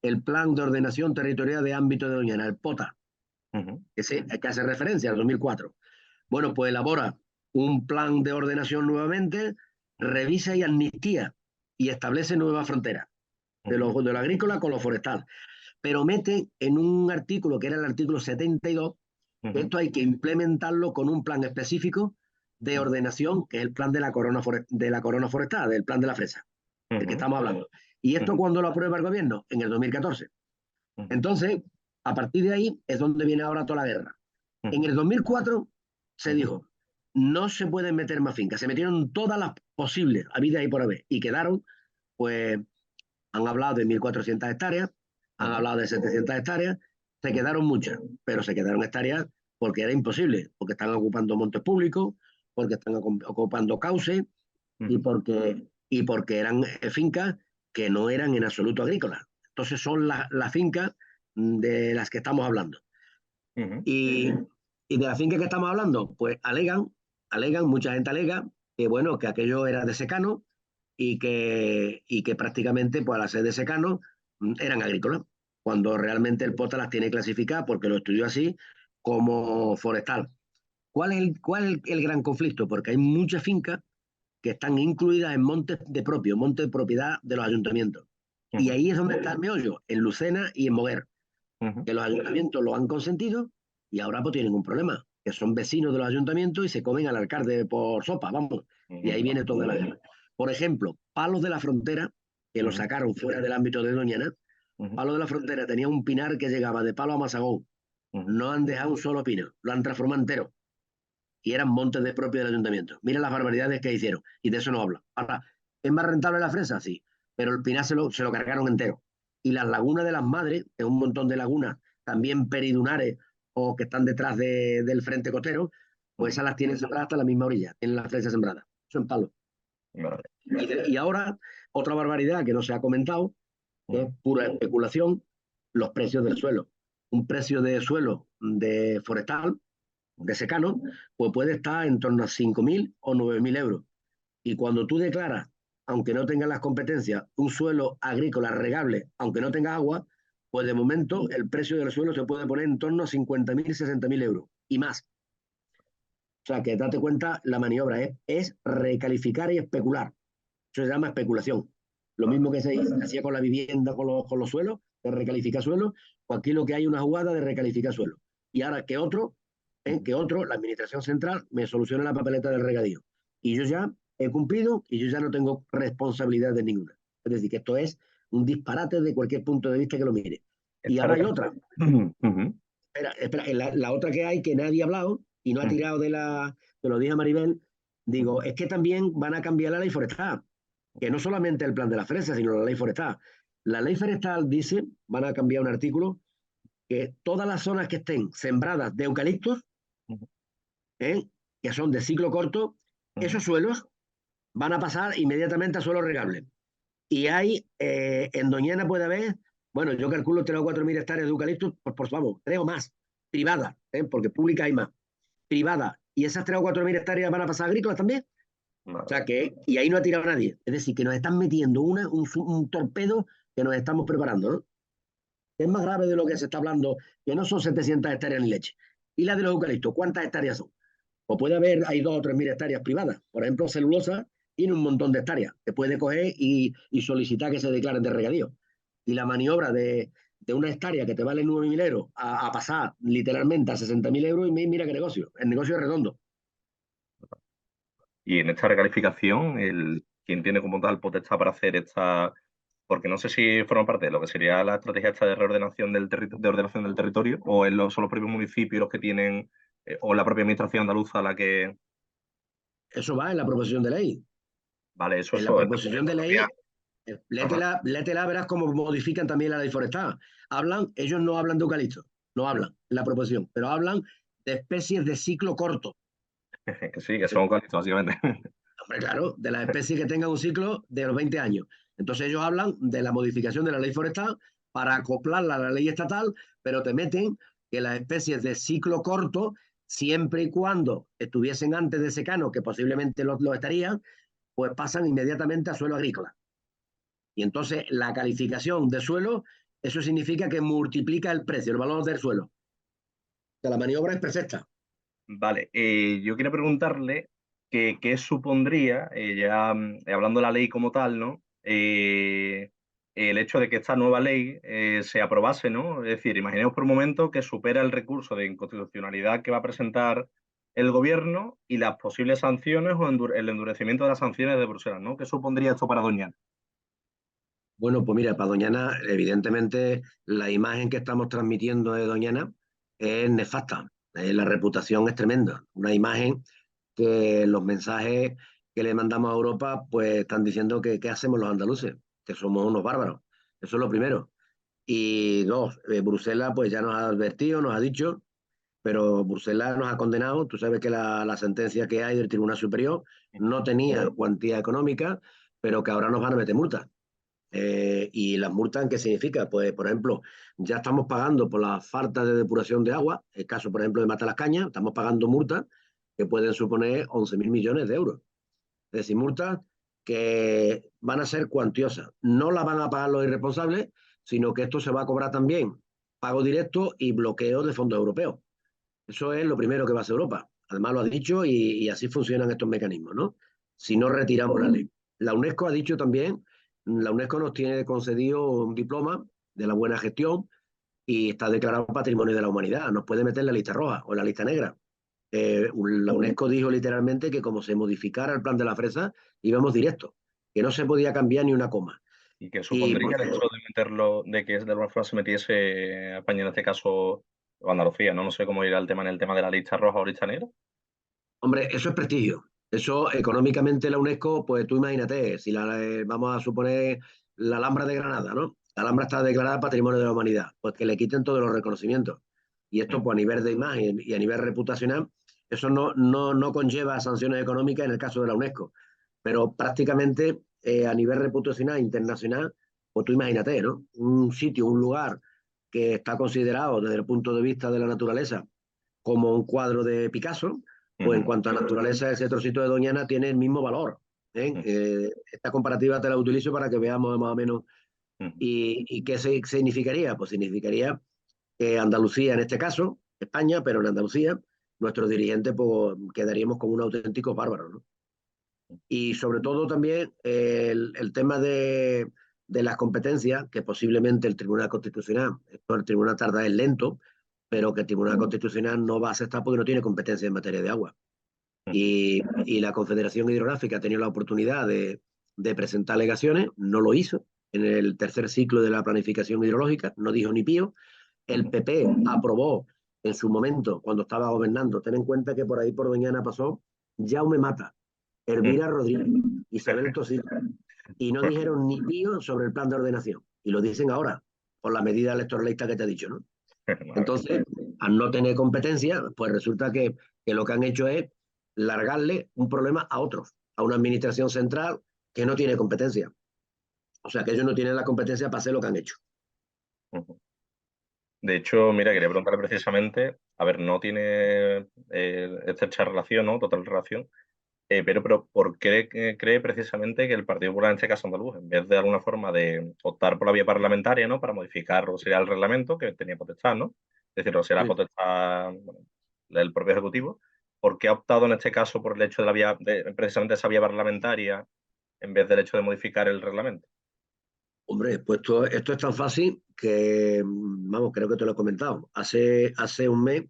el Plan de Ordenación Territorial de Ámbito de Doñana, el POTA, ujú, que hace referencia al 2004. Bueno, pues elabora un plan de ordenación nuevamente, revisa y amnistía y establece nuevas fronteras ujú, de lo agrícola con lo forestal. Pero mete en un artículo que era el artículo 72 que ujú, esto hay que implementarlo con un plan específico de ujú, ordenación, que es el plan de la corona forestal, del plan de la fresa, del que ujú, estamos hablando. ¿Y esto ujú, cuándo lo aprueba el gobierno? En el 2014. ujú, Entonces, a partir de ahí es donde viene ahora toda la guerra. En ujú, el 2004 se ujú, dijo, no se pueden meter más fincas. Se metieron todas las posibles, a vida y por haber, y quedaron, pues, han hablado de 1.400 hectáreas, han ujú, hablado de 700 hectáreas, se ujú, quedaron muchas, pero se quedaron hectáreas porque era imposible, porque están ocupando montes públicos, porque están ocupando cauces ujú, y porque eran fincas que no eran en absoluto agrícolas. Entonces son las fincas de las que estamos hablando. ujú, Y, y de la finca que estamos hablando, pues mucha gente alega que bueno, que aquello era de secano y que prácticamente pues al ser de secano eran agrícolas, cuando realmente el POTA las tiene clasificadas, porque lo estudió así, como forestal. ¿Cuál es el gran conflicto? Porque hay muchas fincas que están incluidas en montes de propiedad de los ayuntamientos. Y ujú, ahí es donde está el meollo, en Lucena y en Moguer, ujú, que los ayuntamientos lo han consentido y ahora pues tienen un problema, que son vecinos de los ayuntamientos y se comen al alcalde por sopa, vamos. Y ahí ujú, viene toda la guerra. Por ejemplo, Palos de la Frontera, que lo ujú, sacaron fuera del ámbito de Doñana, ujú, Palos de la Frontera tenía un pinar que llegaba de Palo a Mazagón. ujú, No han dejado un solo pino, lo han transformado entero. Y eran montes de propio del ayuntamiento. Mira las barbaridades que hicieron. Y de eso no hablo. Ahora, ¿es más rentable la fresa? Sí. Pero el pinar se lo cargaron entero. Y las lagunas de las madres, que es un montón de lagunas, también peridunares o que están detrás del frente costero, pues ujú. esas las tienen sembradas hasta la misma orilla. Tienen la fresa sembrada. Eso en palo. Vale. Y ahora, otra barbaridad que no se ha comentado, que es Ujú, pura especulación, los precios del suelo. Un precio de suelo de forestal, de secano, pues puede estar en torno a 5.000 o 9.000 euros. Y cuando tú declaras, aunque no tengas las competencias, un suelo agrícola regable, aunque no tenga agua, pues de momento el precio del suelo se puede poner en torno a 50.000, 60.000 euros y más. O sea, que date cuenta, la maniobra es recalificar y especular. Eso se llama especulación. Lo mismo que se hacía con la vivienda, con los suelos, de recalificar suelos, pues aquí lo que hay una jugada de recalificar suelos. Y ahora la administración central me soluciona la papeleta del regadío. Y yo ya he cumplido y yo ya no tengo responsabilidad de ninguna. Es decir, que esto es un disparate de cualquier punto de vista que lo mire. Y Esta ahora hay otra. Ujú. Espera, la otra que hay que nadie ha hablado y no ha tirado te lo dije a Maribel, digo, es que también van a cambiar la ley forestal, que no solamente el plan de la fresa, sino la ley forestal. La ley forestal dice, van a cambiar un artículo, que todas las zonas que estén sembradas de eucaliptos, ¿eh? que son de ciclo corto, esos suelos van a pasar inmediatamente a suelo regable. Y hay, en Doñana puede haber, bueno, yo calculo 3 o 4 mil hectáreas de eucaliptos, por favor, 3 o más, privadas, porque públicas hay más, privadas. Y esas 3 o 4 mil hectáreas van a pasar agrícolas también. O Vale. sea que, y ahí no ha tirado nadie. Es decir, que nos están metiendo un torpedo que nos estamos preparando, ¿no? Es más grave de lo que se está hablando, que no son 700 hectáreas ni leche. Y la de los eucaliptos, ¿cuántas hectáreas son? O puede haber, hay 2 o 3 mil hectáreas privadas. Por ejemplo, celulosa tiene un montón de hectáreas. Se puede coger y solicitar que se declaren de regadío. Y la maniobra de una hectárea que te vale 9.000 euros a pasar literalmente a 60.000 euros, y mira qué negocio. El negocio es redondo. Y en esta recalificación, ¿quién tiene como tal potestad para hacer esta? Porque no sé si forma parte de lo que sería la estrategia esta de reordenación de ordenación del territorio, o son los propios municipios los que tienen, o la propia administración andaluza la que. Eso va en la proposición de ley. Vale, eso, En la eso, proposición de propia. ley, Ajá. létela, verás cómo modifican también la ley forestal. Ellos no hablan de eucalipto, no hablan en la proposición, pero hablan de especies de ciclo corto. Que sí, que son eucaliptos, básicamente. Hombre, claro, de las especies que tengan un ciclo de los 20 años. Entonces ellos hablan de la modificación de la ley forestal para acoplarla a la ley estatal, pero te meten que las especies de ciclo corto, siempre y cuando estuviesen antes de secano, que posiblemente lo estarían, pues pasan inmediatamente a suelo agrícola. Y entonces la calificación de suelo, eso significa que multiplica el precio, el valor del suelo. O sea, la maniobra es perfecta. Vale, yo quería preguntarle qué supondría, ya hablando de la ley como tal, ¿no? El hecho de que esta nueva ley se aprobase, ¿no? Es decir, imaginemos por un momento que supera el recurso de inconstitucionalidad que va a presentar el gobierno y las posibles sanciones o el endurecimiento de las sanciones de Bruselas, ¿no? ¿Qué supondría esto para Doñana? Bueno, pues mira, para Doñana, evidentemente la imagen que estamos transmitiendo de Doñana es nefasta. La reputación es tremenda. Una imagen que los mensajes que le mandamos a Europa, pues están diciendo que qué hacemos los andaluces, que somos unos bárbaros. Eso es lo primero. Y dos, Bruselas pues ya nos ha advertido, nos ha dicho, pero Bruselas nos ha condenado. Tú sabes que la sentencia que hay del Tribunal Superior no tenía cuantía económica, pero que ahora nos van a meter multas. ¿Y las multas qué significa? Pues, por ejemplo, ya estamos pagando por la falta de depuración de agua, el caso, por ejemplo, de Matalascaña, estamos pagando multas que pueden suponer 11.000 millones de euros. Es decir, multas que van a ser cuantiosas. No las van a pagar los irresponsables, sino que esto se va a cobrar también pago directo y bloqueo de fondos europeos. Eso es lo primero que va a hacer Europa. Además lo ha dicho y así funcionan estos mecanismos, ¿no? Si no retiramos la ley. La UNESCO ha dicho también, la UNESCO nos tiene concedido un diploma de la buena gestión y está declarado Patrimonio de la Humanidad. Nos puede meter en la lista roja o en la lista negra. La UNESCO dijo literalmente que como se modificara el plan de la fresa, íbamos directo, que no se podía cambiar ni una coma. ¿Y qué Y supondría por el hecho de meterlo, de que de alguna forma se metiese a España en este caso, o Andalucía, ¿no? No sé cómo irá el tema en el tema de la lista roja o lista negra. Hombre, eso es prestigio. Eso económicamente la UNESCO, pues tú imagínate, si vamos a suponer la Alhambra de Granada, ¿no? La Alhambra está declarada Patrimonio de la Humanidad, pues que le quiten todos los reconocimientos. Y esto, pues a nivel de imagen y a nivel reputacional, eso no conlleva sanciones económicas en el caso de la UNESCO. Pero prácticamente a nivel reputacional internacional, pues tú imagínate, ¿no? Un sitio, un lugar que está considerado desde el punto de vista de la naturaleza como un cuadro de Picasso, pues en cuanto a naturaleza, ese trocito de Doñana tiene el mismo valor. Esta comparativa te la utilizo para que veamos más o menos. ¿Y qué significaría? Pues significaría que Andalucía, en este caso, España, pero en Andalucía, nuestros dirigentes pues, quedaríamos como un auténtico bárbaro, ¿no? Y sobre todo también el tema de las competencias, que posiblemente el Tribunal Constitucional, esto el Tribunal tarda es lento, pero que el Tribunal Constitucional no va a aceptar porque no tiene competencia en materia de agua. Y la Confederación Hidrográfica ha tenido la oportunidad de presentar alegaciones, no lo hizo en el tercer ciclo de la planificación hidrológica, no dijo ni pío. El PP aprobó en su momento, cuando estaba gobernando, ten en cuenta que por ahí por Doñana pasó Jaume Mata, Elvira Rodríguez, Isabel Tosilos, y no dijeron ni pío sobre el plan de ordenación. Y lo dicen ahora, por la medida electoralista que te he dicho, ¿no? Entonces, al no tener competencia, pues resulta que lo que han hecho es largarle un problema a otros, a una administración central que no tiene competencia. O sea, que ellos no tienen la competencia para hacer lo que han hecho. De hecho, mira, quería preguntarle precisamente, a ver, no tiene estrecha relación, ¿no? Total relación, pero ¿por qué cree precisamente que el Partido Popular, en este caso andaluz, en vez de alguna forma de optar por la vía parlamentaria, ¿no? Para modificar lo que sería el reglamento, que tenía potestad, ¿no? Es decir, lo que sería potestad, bueno, del propio Ejecutivo, ¿por qué ha optado en este caso por el hecho de la vía, precisamente esa vía parlamentaria, en vez del hecho de modificar el reglamento? Hombre, pues esto es tan fácil que, vamos, creo que te lo he comentado. Hace un mes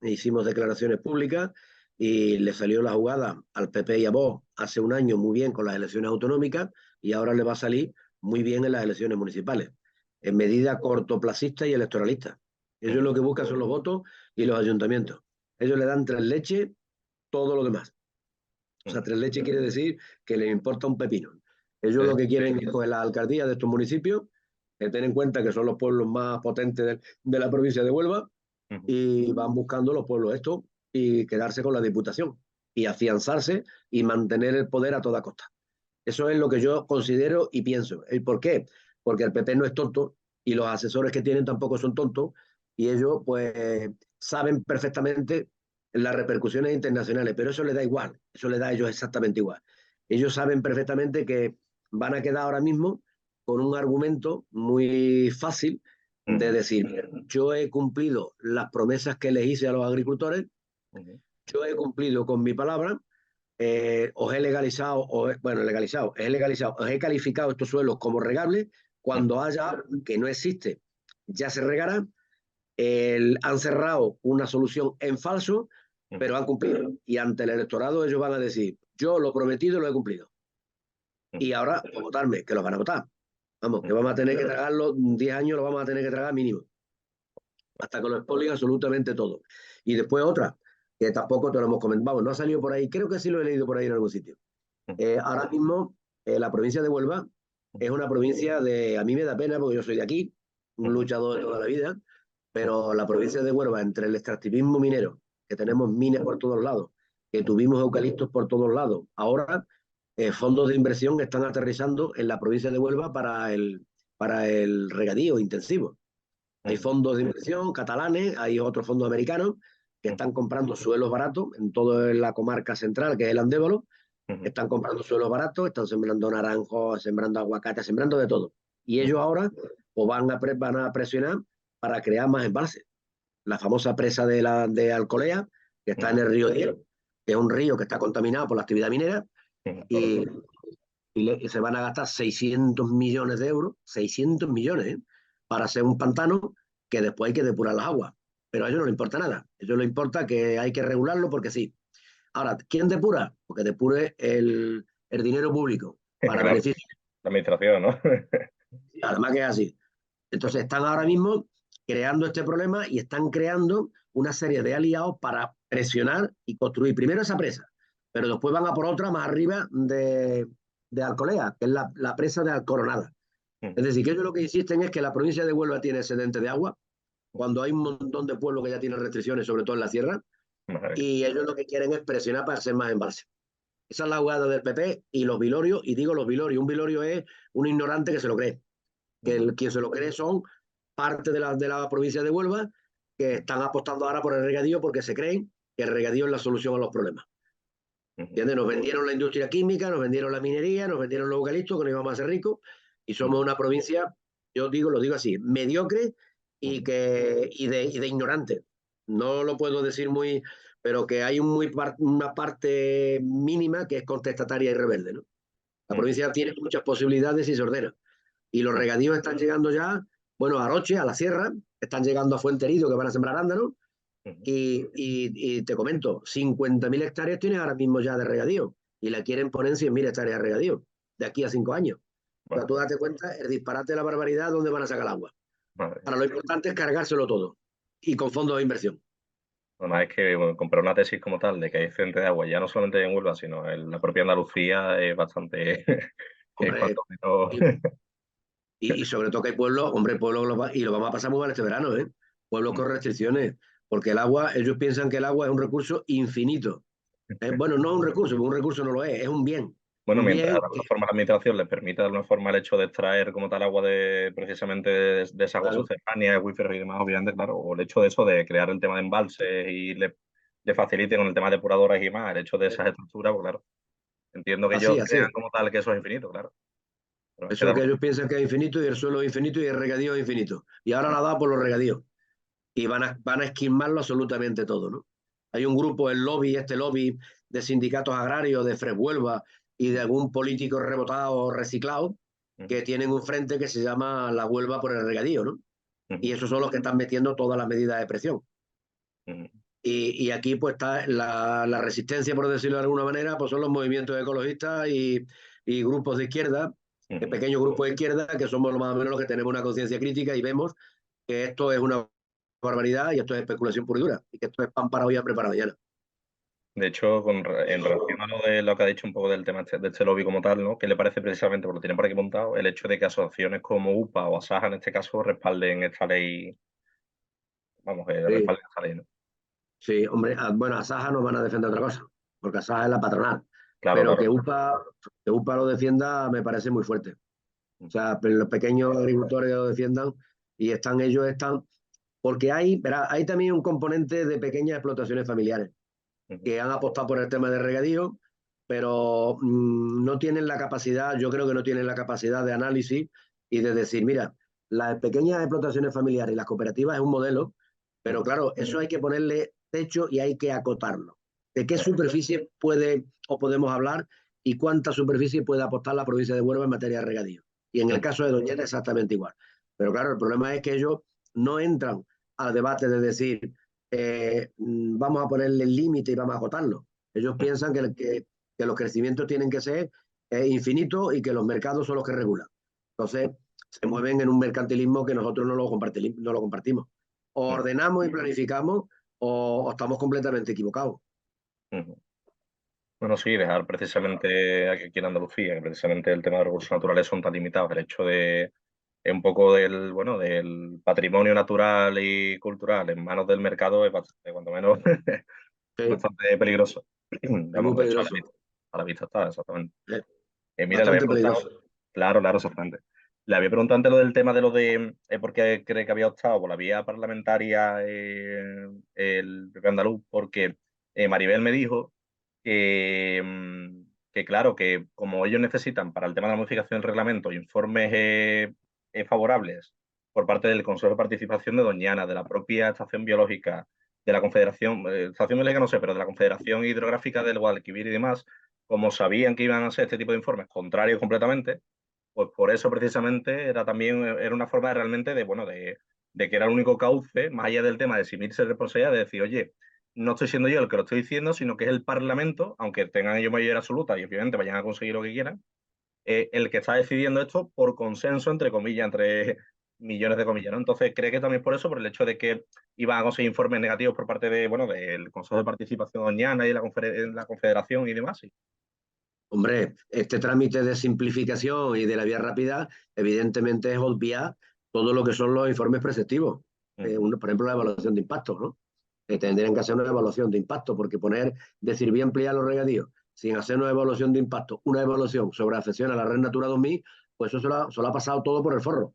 hicimos declaraciones públicas y le salió la jugada al PP y a Vox hace un año muy bien con las elecciones autonómicas y ahora le va a salir muy bien en las elecciones municipales, en medida cortoplacista y electoralista. Ellos lo que buscan son los votos y los ayuntamientos. Ellos le dan tres leches todo lo demás. O sea, tres leches quiere decir que les importa un pepino. Ellos lo que quieren es coger la alcaldía de estos municipios, tener en cuenta que son los pueblos más potentes de la provincia de Huelva, y van buscando los pueblos estos y quedarse con la diputación y afianzarse y mantener el poder a toda costa. Eso es lo que yo considero y pienso. ¿Y por qué? Porque el PP no es tonto y los asesores que tienen tampoco son tontos y ellos pues saben perfectamente las repercusiones internacionales, pero eso les da igual, eso les da a ellos exactamente igual. Ellos saben perfectamente que van a quedar ahora mismo con un argumento muy fácil de decir, yo he cumplido las promesas que les hice a los agricultores, yo he cumplido con mi palabra, os he legalizado, os he calificado estos suelos como regables, cuando haya, que no existe, ya se regará, han cerrado una solución en falso, pero han cumplido. Y ante el electorado ellos van a decir, yo lo prometido lo he cumplido. Y ahora, pues, votarme, que los van a votar. Vamos, que vamos a tener que tragarlo, 10 años lo vamos a tener que tragar mínimo. Hasta que lo expolien absolutamente todo. Y después otra, que tampoco te lo hemos comentado, no ha salido por ahí, creo que sí lo he leído por ahí en algún sitio. Ahora mismo, la provincia de Huelva es una provincia a mí me da pena porque yo soy de aquí, un luchador de toda la vida, pero la provincia de Huelva, entre el extractivismo minero, que tenemos minas por todos lados, que tuvimos eucaliptos por todos lados, ahora fondos de inversión están aterrizando en la provincia de Huelva para el regadío intensivo. Hay fondos de inversión catalanes, hay otros fondos americanos que están comprando suelos baratos en toda la comarca central, que es el Andévalo. Están comprando suelos baratos, están sembrando naranjos, sembrando aguacates, sembrando de todo. Y ellos ahora pues, van a presionar para crear más embalses. La famosa presa de Alcolea, que está en el río Diel, que es un río que está contaminado por la actividad minera, y se van a gastar 600 millones de euros, 600 millones, para hacer un pantano que después hay que depurar las aguas. Pero a ellos no les importa nada. A ellos les importa que hay que regularlo porque sí. Ahora, ¿quién depura? Porque depure el dinero público para Claro, beneficio. la administración, ¿no? Además que es así. Entonces están ahora mismo creando este problema y están creando una serie de aliados para presionar y construir primero esa presa, pero después van a por otra más arriba de Alcolea, que es la presa de Alcoronada. Es decir, que ellos lo que insisten es que la provincia de Huelva tiene excedente de agua, cuando hay un montón de pueblos que ya tienen restricciones, sobre todo en la sierra, y ellos lo que quieren es presionar para hacer más embalses. Esa es la jugada del PP y los vilorios, y digo los vilorios, un vilorio es un ignorante que se lo cree, que quien se lo cree son parte de la provincia de Huelva que están apostando ahora por el regadío porque se creen que el regadío es la solución a los problemas. ¿Entiendes? Nos vendieron la industria química, nos vendieron la minería, nos vendieron los eucaliptos, que nos íbamos a hacer ricos, y somos una provincia, yo digo, lo digo así, mediocre y de ignorante. No lo puedo decir muy, pero que hay una parte mínima que es contestataria y rebelde, ¿no? La provincia tiene muchas posibilidades y se ordena. Y los regadíos están llegando ya, bueno, a Aroche, a la sierra, están llegando a Fuenterido, que van a sembrar arándanos, y te comento, 50.000 hectáreas tienen ahora mismo ya de regadío y la quieren poner en 100.000 hectáreas de regadío de aquí a 5 años. O sea, tú date cuenta el disparate de la barbaridad donde van a sacar el agua. Ahora lo importante es cargárselo todo y con fondos de inversión. Además es que bueno, comprar una tesis como tal de que hay fuente de agua, ya no solamente en Huelva, sino en la propia Andalucía, es bastante... Hombre, cuanto menos... y sobre todo que hay pueblos, hombre, pueblos, y lo vamos a pasar muy mal este verano, ¿eh? Pueblos con restricciones, porque el agua, ellos piensan que el agua es un recurso infinito. Bueno, no es un recurso, porque un recurso no lo es un bien. Bueno, Un mientras bien de alguna forma la administración les permita de alguna forma el hecho de extraer como tal agua de precisamente de esa agua claro, subterránea, acuíferos y demás, obviamente, claro, o el hecho de eso, de crear el tema de embalses y le facilite con el tema de depuradoras y demás, el hecho de esas estructuras, pues claro, entiendo que ellos así, crean así. como tal que eso es infinito, claro. Pero es que Eso que ellos piensan que es infinito y el suelo es infinito y el regadío es infinito. Y ahora la da por los regadíos. Y van a esquilmarlo absolutamente todo, ¿no? Hay un grupo, el lobby, este lobby de sindicatos agrarios, de Freshuelva y de algún político rebotado o reciclado, que tienen un frente que se llama la Huelva por el regadío, ¿no? Y esos son los que están metiendo todas las medidas de presión. Y aquí pues está la resistencia, por decirlo de alguna manera, pues son los movimientos ecologistas y grupos de izquierda, pequeños grupos de izquierda, que somos más o menos los que tenemos una conciencia crítica y vemos que esto es una barbaridad y esto es especulación pura y dura, y que esto es pan para hoy, hambre para mañana. De hecho, en relación a lo que ha dicho un poco del tema de este lobby como tal, ¿no? ¿Qué le parece precisamente, porque lo tiene por aquí montado, el hecho de que asociaciones como UPA o Asaja en este caso respalden esta ley, vamos, Sí, respalden esta ley, ¿no? sí, hombre, bueno, a Saja no van a defender otra cosa, porque a Saja es la patronal, Claro, pero claro. Que UPA lo defienda me parece muy fuerte. O sea, pero los pequeños agricultores lo defiendan y están, porque verá, hay también un componente de pequeñas explotaciones familiares que han apostado por el tema de regadío, pero no tienen la capacidad, yo creo que no tienen la capacidad de análisis y de decir, mira, las pequeñas explotaciones familiares y las cooperativas es un modelo, pero claro, eso hay que ponerle techo y hay que acotarlo. ¿De qué superficie puede o podemos hablar y cuánta superficie puede aportar la provincia de Huelva en materia de regadío? Y en el caso de Doñana exactamente igual. Pero claro, el problema es que ellos no entran al debate de decir, vamos a ponerle el límite y vamos a acotarlo. Ellos piensan que los crecimientos tienen que ser infinitos y que los mercados son los que regulan. Entonces, se mueven en un mercantilismo que nosotros no lo compartimos. O ordenamos y planificamos o estamos completamente equivocados. Bueno, sí, dejar precisamente aquí en Andalucía, que precisamente el tema de los recursos naturales son tan limitados, el hecho de un poco del, bueno, del patrimonio natural y cultural en manos del mercado es bastante, cuanto menos, Sí, bastante peligroso. es muy Vamos, de hecho, peligroso. a la vista está, exactamente. Es Mira, le había bastante preguntado, peligroso. claro, claro, exactamente. Le había preguntado antes lo del tema de lo de por qué cree que había optado por la vía parlamentaria el PP andaluz, porque Maribel me dijo que, claro, que como ellos necesitan para el tema de la modificación del reglamento informes favorables por parte del Consejo de Participación de Doñana, de la propia Estación Biológica, de la Confederación, Estación Biológica no sé, pero de la Confederación Hidrográfica del Guadalquivir y demás, como sabían que iban a hacer este tipo de informes contrarios completamente, pues por eso precisamente era una forma de realmente de, bueno, de que era el único cauce, más allá del tema de eximirse de responsabilidad, de decir, oye, no estoy siendo yo el que lo estoy diciendo, sino que es el Parlamento, aunque tengan ellos mayoría absoluta y obviamente vayan a conseguir lo que quieran, el que está decidiendo esto por consenso, entre comillas, entre millones de comillas, ¿no? Entonces, cree que también por eso, por el hecho de que iban a conseguir informes negativos por parte de, bueno, del Consejo de Participación Doñana y de la Confederación y demás, sí. Hombre, este trámite de simplificación y de la vía rápida, evidentemente es obviar todo lo que son los informes preceptivos. Por ejemplo, la evaluación de impacto, ¿no? Tendrían que hacer una evaluación de impacto, porque decir, voy a ampliar los regadíos sin hacer una evaluación de impacto, una evaluación sobre afección a la Red Natura 2000, pues eso se lo ha pasado todo por el forro,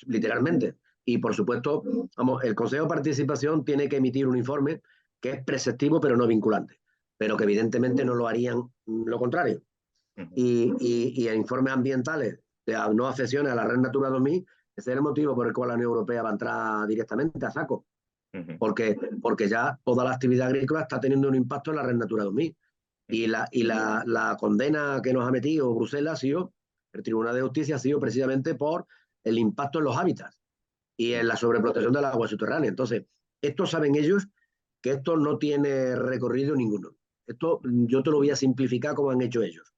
literalmente. Y por supuesto, vamos, el Consejo de Participación tiene que emitir un informe que es preceptivo pero no vinculante, pero que evidentemente no lo harían lo contrario. Y informes ambientales de no afecciones a la Red Natura 2000, ese es el motivo por el cual la Unión Europea va a entrar directamente a saco, porque ya toda la actividad agrícola está teniendo un impacto en la Red Natura 2000. La condena que nos ha metido Bruselas ha sido, el Tribunal de Justicia ha sido precisamente por el impacto en los hábitats y en la sobreprotección del agua subterránea. Entonces, esto saben ellos que esto no tiene recorrido ninguno. Esto yo te lo voy a simplificar como han hecho ellos.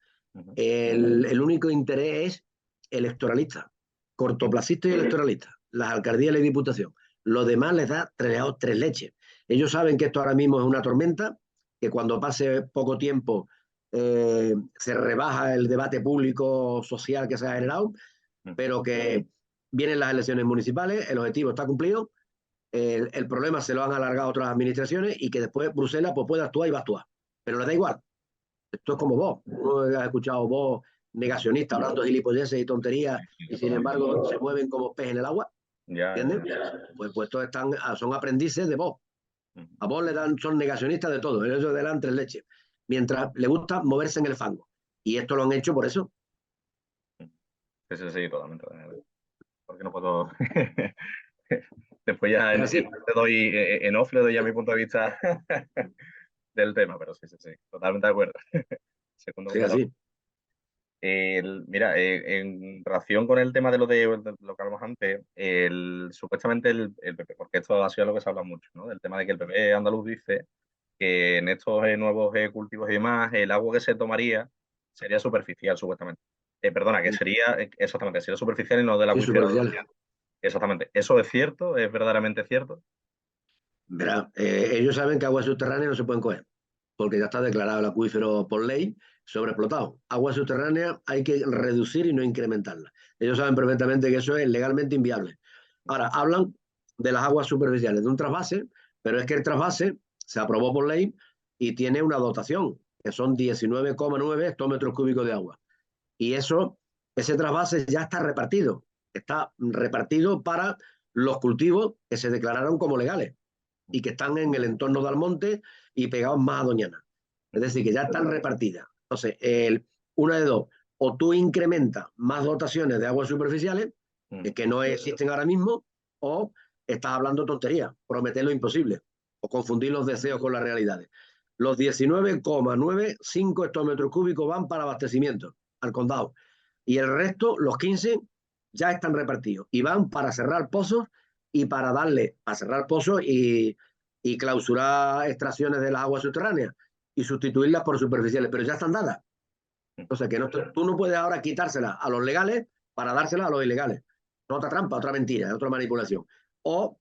El único interés es electoralista, cortoplacista y electoralista, las alcaldías y la diputación. Lo demás les da tres leches. Ellos saben que esto ahora mismo es una tormenta, que cuando pase poco tiempo se rebaja el debate público social que se ha generado, pero que vienen las elecciones municipales, el objetivo está cumplido, el problema se lo han alargado a otras administraciones y que después Bruselas pues, puede actuar y va a actuar. Pero les da igual. Esto es como vos. Uno ha escuchado vos negacionista hablando de gilipolleces y tonterías y sin embargo se mueven como pez en el agua. ¿Entiendes? Pues estos son aprendices de vos. A vos le dan, son negacionistas de todo. Ellos le dan tres leches. Mientras le gusta moverse en el fango. Y esto lo han hecho por eso. Sí, totalmente. Porque no puedo. Después ya te doy, en off le doy ya mi punto de vista del tema, pero sí, totalmente de acuerdo. Segundo Sí, así. Mira, en relación con el tema de lo que hablamos antes, supuestamente el PP, porque esto ha sido lo que se habla mucho, ¿no? Del tema de que el PP andaluz dice que en estos nuevos cultivos y demás, el agua que se tomaría sería superficial, supuestamente. Perdona, que sería, exactamente, sería superficial y no del acuífero. Superficial. Exactamente. ¿Eso es cierto? ¿Es verdaderamente cierto? Verá, ellos saben que aguas subterráneas no se pueden coger, porque ya está declarado el acuífero por ley sobreexplotado. Aguas subterráneas hay que reducir y no incrementarlas. Ellos saben perfectamente que eso es legalmente inviable. Ahora, hablan de las aguas superficiales, de un trasvase, pero es que el trasvase se aprobó por ley y tiene una dotación, que son 19,9 hectómetros cúbicos de agua. Y ese trasvase ya está repartido para los cultivos que se declararon como legales y que están en el entorno de Almonte y pegados más a Doñana. Es decir, que ya están repartidas. Entonces, una de dos, o tú incrementas más dotaciones de aguas superficiales, que no existen ahora mismo, o estás hablando tonterías, prometer lo imposible, o confundir los deseos con las realidades. Los 19,95 hectómetros cúbicos van para abastecimiento al condado. Y el resto, los 15, ya están repartidos y van para cerrar pozos y para darle a cerrar pozos y clausurar extracciones de las aguas subterráneas y sustituirlas por superficiales, pero ya están dadas. Entonces, que no, tú no puedes ahora quitárselas a los legales para dárselas a los ilegales. Es otra trampa, otra mentira, otra manipulación. O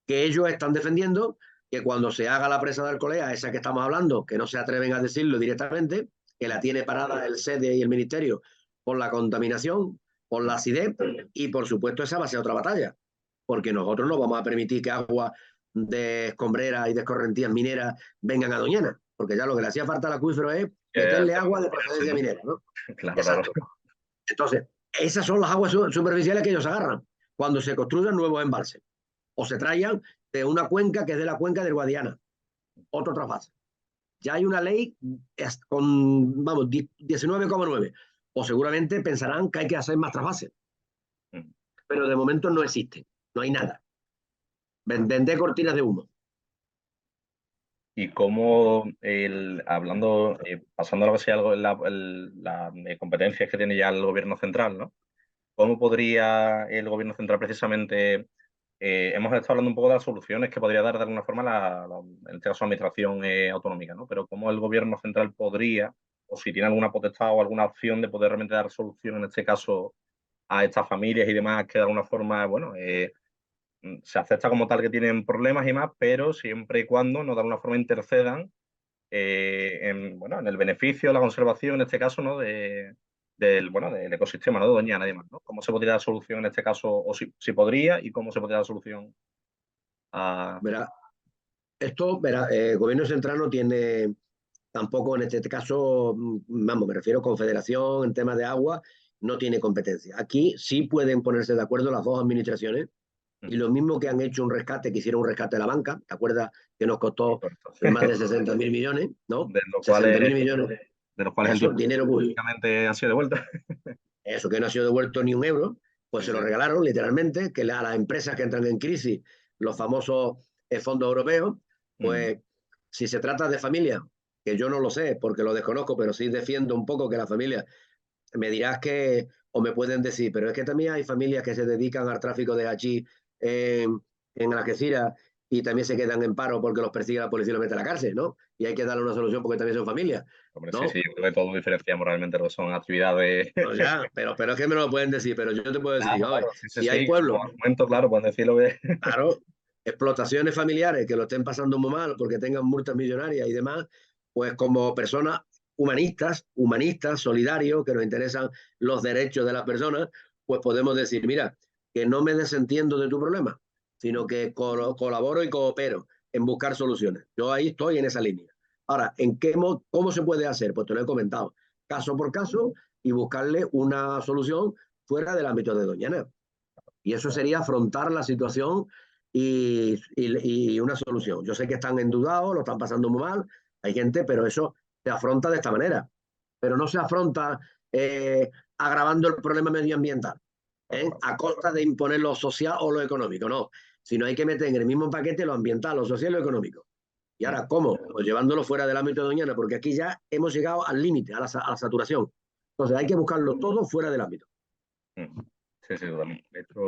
que ellos están defendiendo que cuando se haga la presa de Alcolea, esa que estamos hablando, que no se atreven a decirlo directamente, que la tiene parada el SEDE y el Ministerio por la contaminación, por la acidez, y por supuesto esa va a ser otra batalla, porque nosotros no vamos a permitir que agua de escombreras y de escorrentías mineras vengan a Doñana, porque ya lo que le hacía falta al acuífero es meterle agua de procedencia minera, ¿no? Claro, Exacto. claro. Entonces, esas son las aguas superficiales que ellos agarran cuando se construyan nuevos embalses o se traigan de una cuenca que es de la cuenca del Guadiana, otro trasvase. Ya hay una ley con, vamos, 19,9. O seguramente pensarán que hay que hacer más trasvases. Pero de momento no existen, no hay nada. Vender cortinas de humo. Y cómo, hablando, pasando a lo que sea la competencias que tiene ya el gobierno central, ¿no? ¿Cómo podría el gobierno central precisamente, hemos estado hablando un poco de las soluciones que podría dar de alguna forma en este caso la administración autonómica, ¿no? Pero cómo el gobierno central podría, o si tiene alguna potestad o alguna opción de poder realmente dar solución en este caso a estas familias y demás que de alguna forma, bueno, se acepta como tal que tienen problemas y más, pero siempre y cuando no de alguna forma intercedan bueno, en el beneficio, la conservación, en este caso, ¿no? Del ecosistema, ¿no? De Doñana, nadie más, ¿no? ¿Cómo se podría dar solución en este caso, o si podría, y cómo se podría dar solución a... Verá, el gobierno central no tiene tampoco en este caso, vamos, me refiero a confederación en temas de agua no tiene competencia. Aquí sí pueden ponerse de acuerdo las dos administraciones y lo mismo que han hecho un rescate, que hicieron un rescate de la banca, ¿te acuerdas que nos costó Correcto. más de 60.000 millones? ¿No? De los 60.000 cuales, millones. de los cuales el Eso, 10% dinero público. prácticamente ha sido devuelto. Eso que no ha sido devuelto ni un euro, pues Sí, se lo sí. regalaron literalmente, que a las empresas que entran en crisis, los famosos fondos europeos, Mm, pues si se trata de familia, que yo no lo sé porque lo desconozco, pero sí defiendo un poco que la familia, me dirás que, o me pueden decir, pero es que también hay familias que se dedican al tráfico de hachís en Algeciras y también se quedan en paro porque los persigue la policía y los mete a la cárcel, ¿no? Y hay que darle una solución porque también son familias, hombre, sí, ¿no? sí, yo creo que todos diferenciamos realmente lo que son actividades. O sea, pero es que me lo pueden decir, pero yo te puedo decir, Claro, oye, claro, sí, sí, si hay sí, como pueblos, argumento, claro, pueden decirlo que. claro, explotaciones familiares que lo estén pasando muy mal porque tengan multas millonarias y demás, pues como personas humanistas, solidarios, que nos interesan los derechos de las personas, pues podemos decir, mira, que no me desentiendo de tu problema, sino que colaboro y coopero en buscar soluciones. Yo ahí estoy en esa línea. Ahora, ¿cómo se puede hacer? Pues te lo he comentado, caso por caso y buscarle una solución fuera del ámbito de Doñana. Y eso sería afrontar la situación y una solución. Yo sé que están endeudados, lo están pasando muy mal, hay gente, pero eso se afronta de esta manera. Pero no se afronta agravando el problema medioambiental, a costa de imponer lo social o lo económico, no. Sino hay que meter en el mismo paquete lo ambiental, lo social y lo económico. ¿Y ahora cómo? Pues llevándolo fuera del ámbito de Doñana, porque aquí ya hemos llegado al límite, a la saturación. Entonces hay que buscarlo todo fuera del ámbito. Sí, sí, totalmente. De hecho,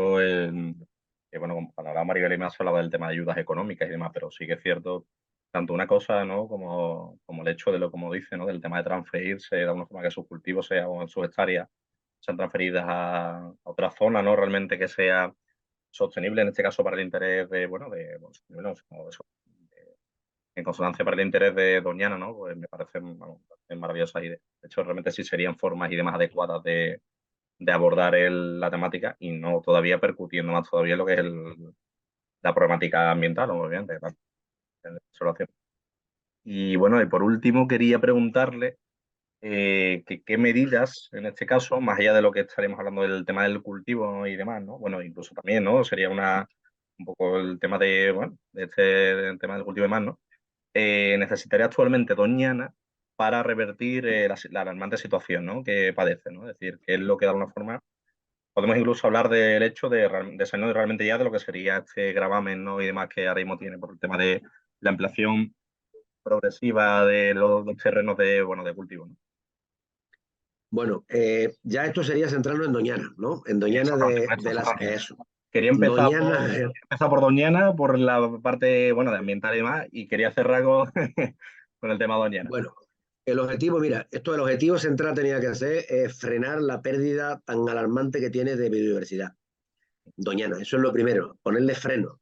bueno, cuando hablaba Maribel y me has hablado del tema de ayudas económicas y demás, pero sí que es cierto, tanto una cosa, ¿no? Como el hecho de lo, como dice, ¿no? Del tema de transferirse de alguna forma que sus cultivos sean o sus hectáreas sean transferidas a otra zona, ¿no? Realmente que sea sostenible, en este caso para el interés de, bueno, sostenible, no, como eso, en consonancia para el interés de Doñana, ¿no? Pues me parece, vamos, maravillosa idea. De hecho, realmente sí serían formas y demás adecuadas de abordar la temática y no todavía percutiendo más todavía lo que es la problemática ambiental, obviamente. Claro, eso lo hacemos. Y bueno, y por último quería preguntarle qué medidas, en este caso, más allá de lo que estaríamos hablando del tema del cultivo, ¿no? Y demás, ¿no? Bueno, incluso también, ¿no? Sería un poco el tema de, bueno, de este tema del cultivo y demás, ¿no? Necesitaría actualmente Doñana para revertir la alarmante situación, ¿no? Que padece, ¿no? Es decir, que es lo que de alguna forma podemos incluso hablar del hecho de salir realmente ya de lo que sería este gravamen, ¿no? Y demás que ahora mismo tiene por el tema de la ampliación progresiva de los terrenos de, bueno, de cultivo, ¿no? Bueno, ya esto sería centrarlo en Doñana, ¿no? En Doñana Exactamente, por esto, de las... exactamente. Eso. Quería Doñana, empezar por Doñana, por la parte, bueno, de ambiental y demás, y quería cerrar con el tema de Doñana. bueno, el objetivo, mira, el objetivo central tenía que ser frenar la pérdida tan alarmante que tiene de biodiversidad. Doñana, eso es lo primero, ponerle freno.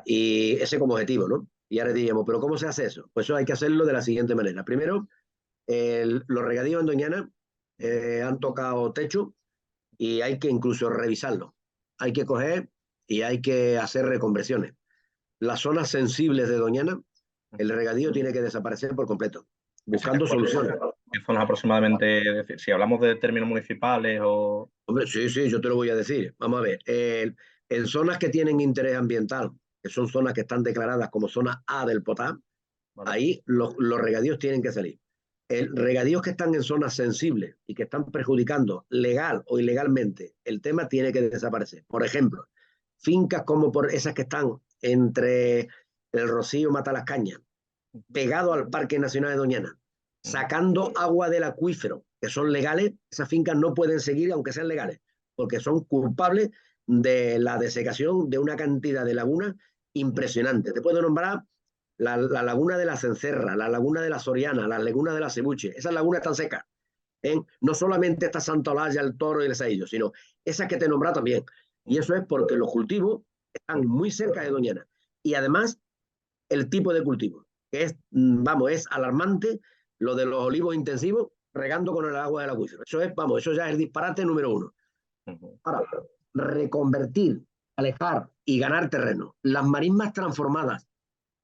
Y ese como objetivo, ¿no? Y ahora diríamos, ¿pero cómo se hace eso? Pues eso hay que hacerlo de la siguiente manera. Primero, los regadíos en Doñana han tocado techo y hay que incluso revisarlo. Hay que coger y hay que hacer reconversiones. Las zonas sensibles de Doñana, el regadío tiene que desaparecer por completo, buscando soluciones. ¿Qué zonas aproximadamente? Es decir, si hablamos de términos municipales o. Hombre, sí, sí, yo te lo voy a decir. Vamos a ver, en zonas que tienen interés ambiental, que son zonas que están declaradas como zona A del POTAM, ¿Vale? ahí los regadíos tienen que salir. Regadíos que están en zonas sensibles y que están perjudicando legal o ilegalmente, el tema tiene que desaparecer. Por ejemplo, fincas como por esas que están entre el Rocío Mata las Cañas, pegado al Parque Nacional de Doñana, sacando agua del acuífero, que son legales, esas fincas no pueden seguir aunque sean legales, porque son culpables de la desecación de una cantidad de lagunas impresionante. Te puedo nombrar la laguna de la Cencerra, la laguna de la Soriana, la laguna de la Cebuche. Esas lagunas están secas. No solamente está Santa Olalla, el Toro y el Saillo, sino esas que te he nombrado también. Y eso es porque los cultivos están muy cerca de Doñana. Y además, el tipo de cultivo, que es, vamos, es alarmante lo de los olivos intensivos regando con el agua del acuífero. Eso es, vamos, eso ya es el disparate número uno. Ahora, reconvertir, alejar y ganar terreno. Las marismas transformadas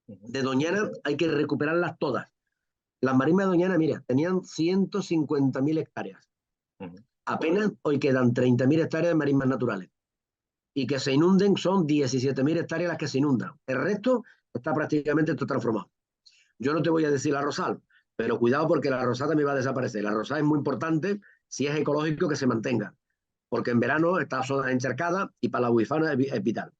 de Doñana hay que recuperarlas todas. Las marismas de Doñana, mira, tenían 150.000 hectáreas. apenas hoy quedan 30.000 hectáreas de marismas naturales. Y que se inunden son 17.000 hectáreas las que se inundan. El resto está prácticamente todo transformado. Yo no te voy a decir la rosal, pero cuidado porque la rosal también va a desaparecer. La rosal es muy importante si es ecológico que se mantenga, porque en verano está zona encharcada y para la avifauna es vital.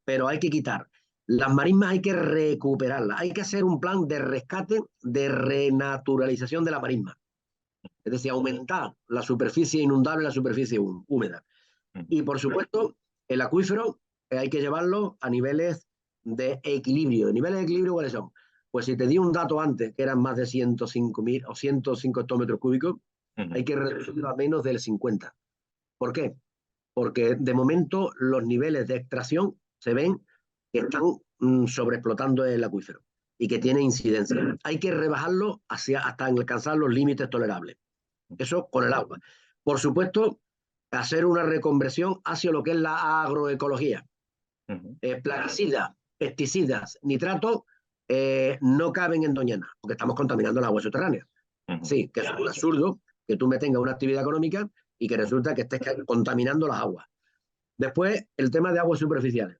Pero hay que quitar. Las marismas hay que recuperarlas. Hay que hacer un plan de rescate, de renaturalización de la marisma. Es decir, aumentar la superficie inundable y la superficie húmeda. Y por supuesto, el acuífero hay que llevarlo a niveles de equilibrio. ¿Niveles de equilibrio cuáles son? Pues si te di un dato antes, que eran más de 105.000 o 105 hectómetros cúbicos, hay que reducirlo a menos del 50. ¿Por qué? Porque de momento los niveles de extracción se ven que están sobreexplotando el acuífero y que tiene incidencia. Hay que rebajarlo hasta alcanzar los límites tolerables. Eso con el agua. Por supuesto, hacer una reconversión hacia lo que es la agroecología. Plaguicidas, pesticidas, nitratos no caben en Doñana, porque estamos contaminando el agua subterránea. Sí, que es un absurdo que tú me tengas una actividad económica y que resulta que estés contaminando las aguas. Después, el tema de aguas superficiales.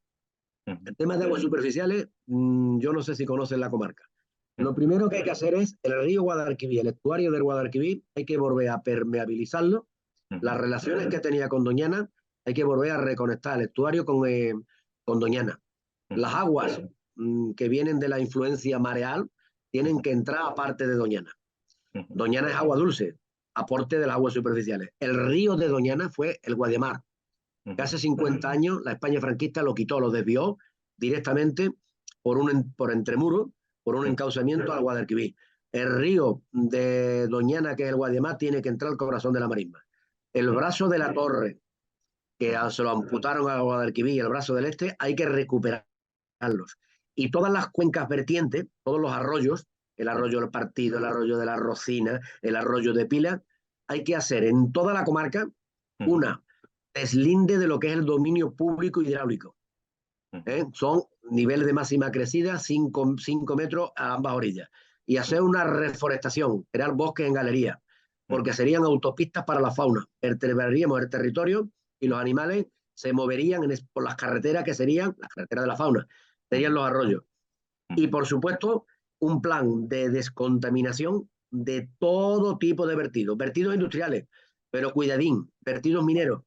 El tema de aguas superficiales, yo no sé si conocen la comarca. Lo primero que hay que hacer es el río Guadalquivir, el estuario del Guadalquivir, hay que volver a permeabilizarlo. Las relaciones que tenía con Doñana, hay que volver a reconectar el estuario con Doñana. Las aguas que vienen de la influencia mareal tienen que entrar aparte de Doñana. Doñana es agua dulce, aporte de las aguas superficiales. El río de Doñana fue el Guadiamar, que hace 50 años la España franquista lo quitó, lo desvió directamente por entremuro, por un encauzamiento al Guadalquivir. El río de Doñana, que es el Guadiamar, tiene que entrar al corazón de la marisma. El brazo de la torre, que se lo amputaron a Guadalquivir, y el brazo del este, hay que recuperarlos. Y todas las cuencas vertientes, todos los arroyos, el arroyo del Partido, el arroyo de la Rocina, el arroyo de Pila, hay que hacer en toda la comarca una deslinde de lo que es el dominio público hidráulico. Son niveles de máxima crecida, 5 metros a ambas orillas. Y hacer una reforestación, crear bosques en galería, porque serían autopistas para la fauna. Vertebraríamos el territorio y los animales se moverían por las carreteras que serían, las carreteras de la fauna, serían los arroyos. Y por supuesto, un plan de descontaminación de todo tipo de vertidos industriales, pero cuidadín, vertidos mineros.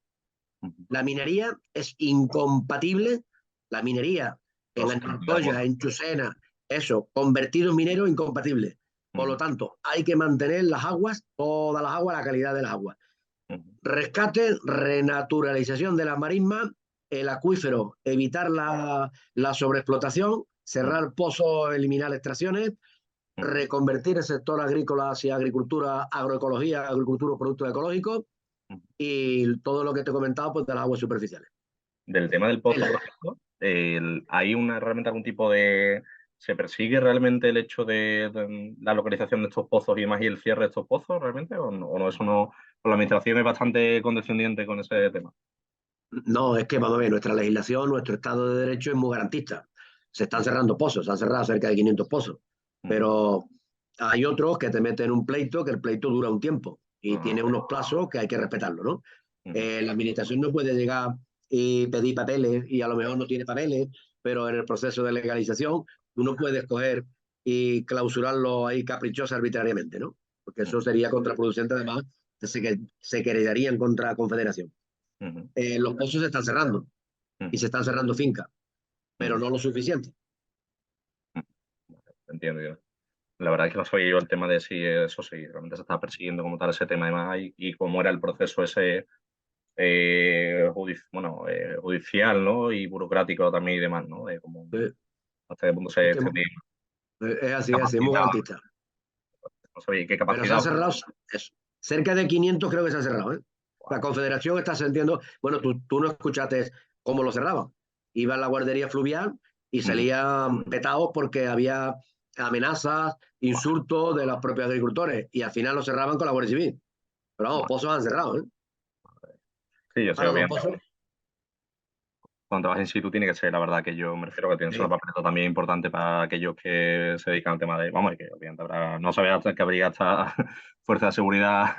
La minería es incompatible, la minería en Antoya, en Chusena, eso, convertidos mineros incompatible. Por lo tanto, hay que mantener las aguas, todas las aguas, la calidad de las aguas. Rescate, renaturalización de las marismas, el acuífero, evitar la sobreexplotación, cerrar pozos, eliminar extracciones, reconvertir el sector agrícola hacia agricultura, agroecología, agricultura, productos ecológicos, y todo lo que te he comentado pues de las aguas superficiales. Del tema del pozo, por ejemplo, ¿hay realmente algún tipo de... ¿Se persigue realmente el hecho de la localización de estos pozos y demás y el cierre de estos pozos realmente? ¿O no? Eso no... La administración es bastante condescendiente con ese tema. No, es que vamos a ver, nuestra legislación, nuestro Estado de Derecho es muy garantista. Se están cerrando pozos, se han cerrado cerca de 500 pozos, pero hay otros que te meten un pleito, que el pleito dura un tiempo y tiene unos plazos que hay que respetarlo, ¿no? La administración no puede llegar y pedir papeles y a lo mejor no tiene papeles, pero en el proceso de legalización tú no puedes coger y clausurarlo ahí caprichoso arbitrariamente, ¿no? Porque eso sería contraproducente, además, se querellarían contra la Confederación. Los pozos se están cerrando y se están cerrando fincas, pero no lo suficiente. Entiendo yo. La verdad es que no sabía yo el tema de si eso sí, realmente se estaba persiguiendo como tal ese tema además y cómo era el proceso ese judicial, ¿no? Y burocrático también y demás, ¿no? De cómo, hasta qué punto se extendía. Es así, es muy garantista. No sabía qué Pero se capacidad. ha cerrado, cerca de 500 creo que se ha cerrado. La Confederación está sintiendo, bueno, tú no escuchaste cómo lo cerraban. Iba a la guardería fluvial y salían petados porque había amenazas, insultos de los propios agricultores y al final lo cerraban con la Guardia Civil. Pero vamos, pozos han cerrado. Sí, yo sé, Ahora, obviamente. Cuando trabajas in situ tiene que ser, la verdad, que yo me refiero que tiene que ser una papeleta también importante para aquellos que se dedican al tema de, vamos, que obviamente habrá, no sabía hasta que habría hasta fuerza de seguridad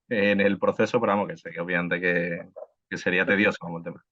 en el proceso, pero vamos, que sé que obviamente que sería tedioso como el tema.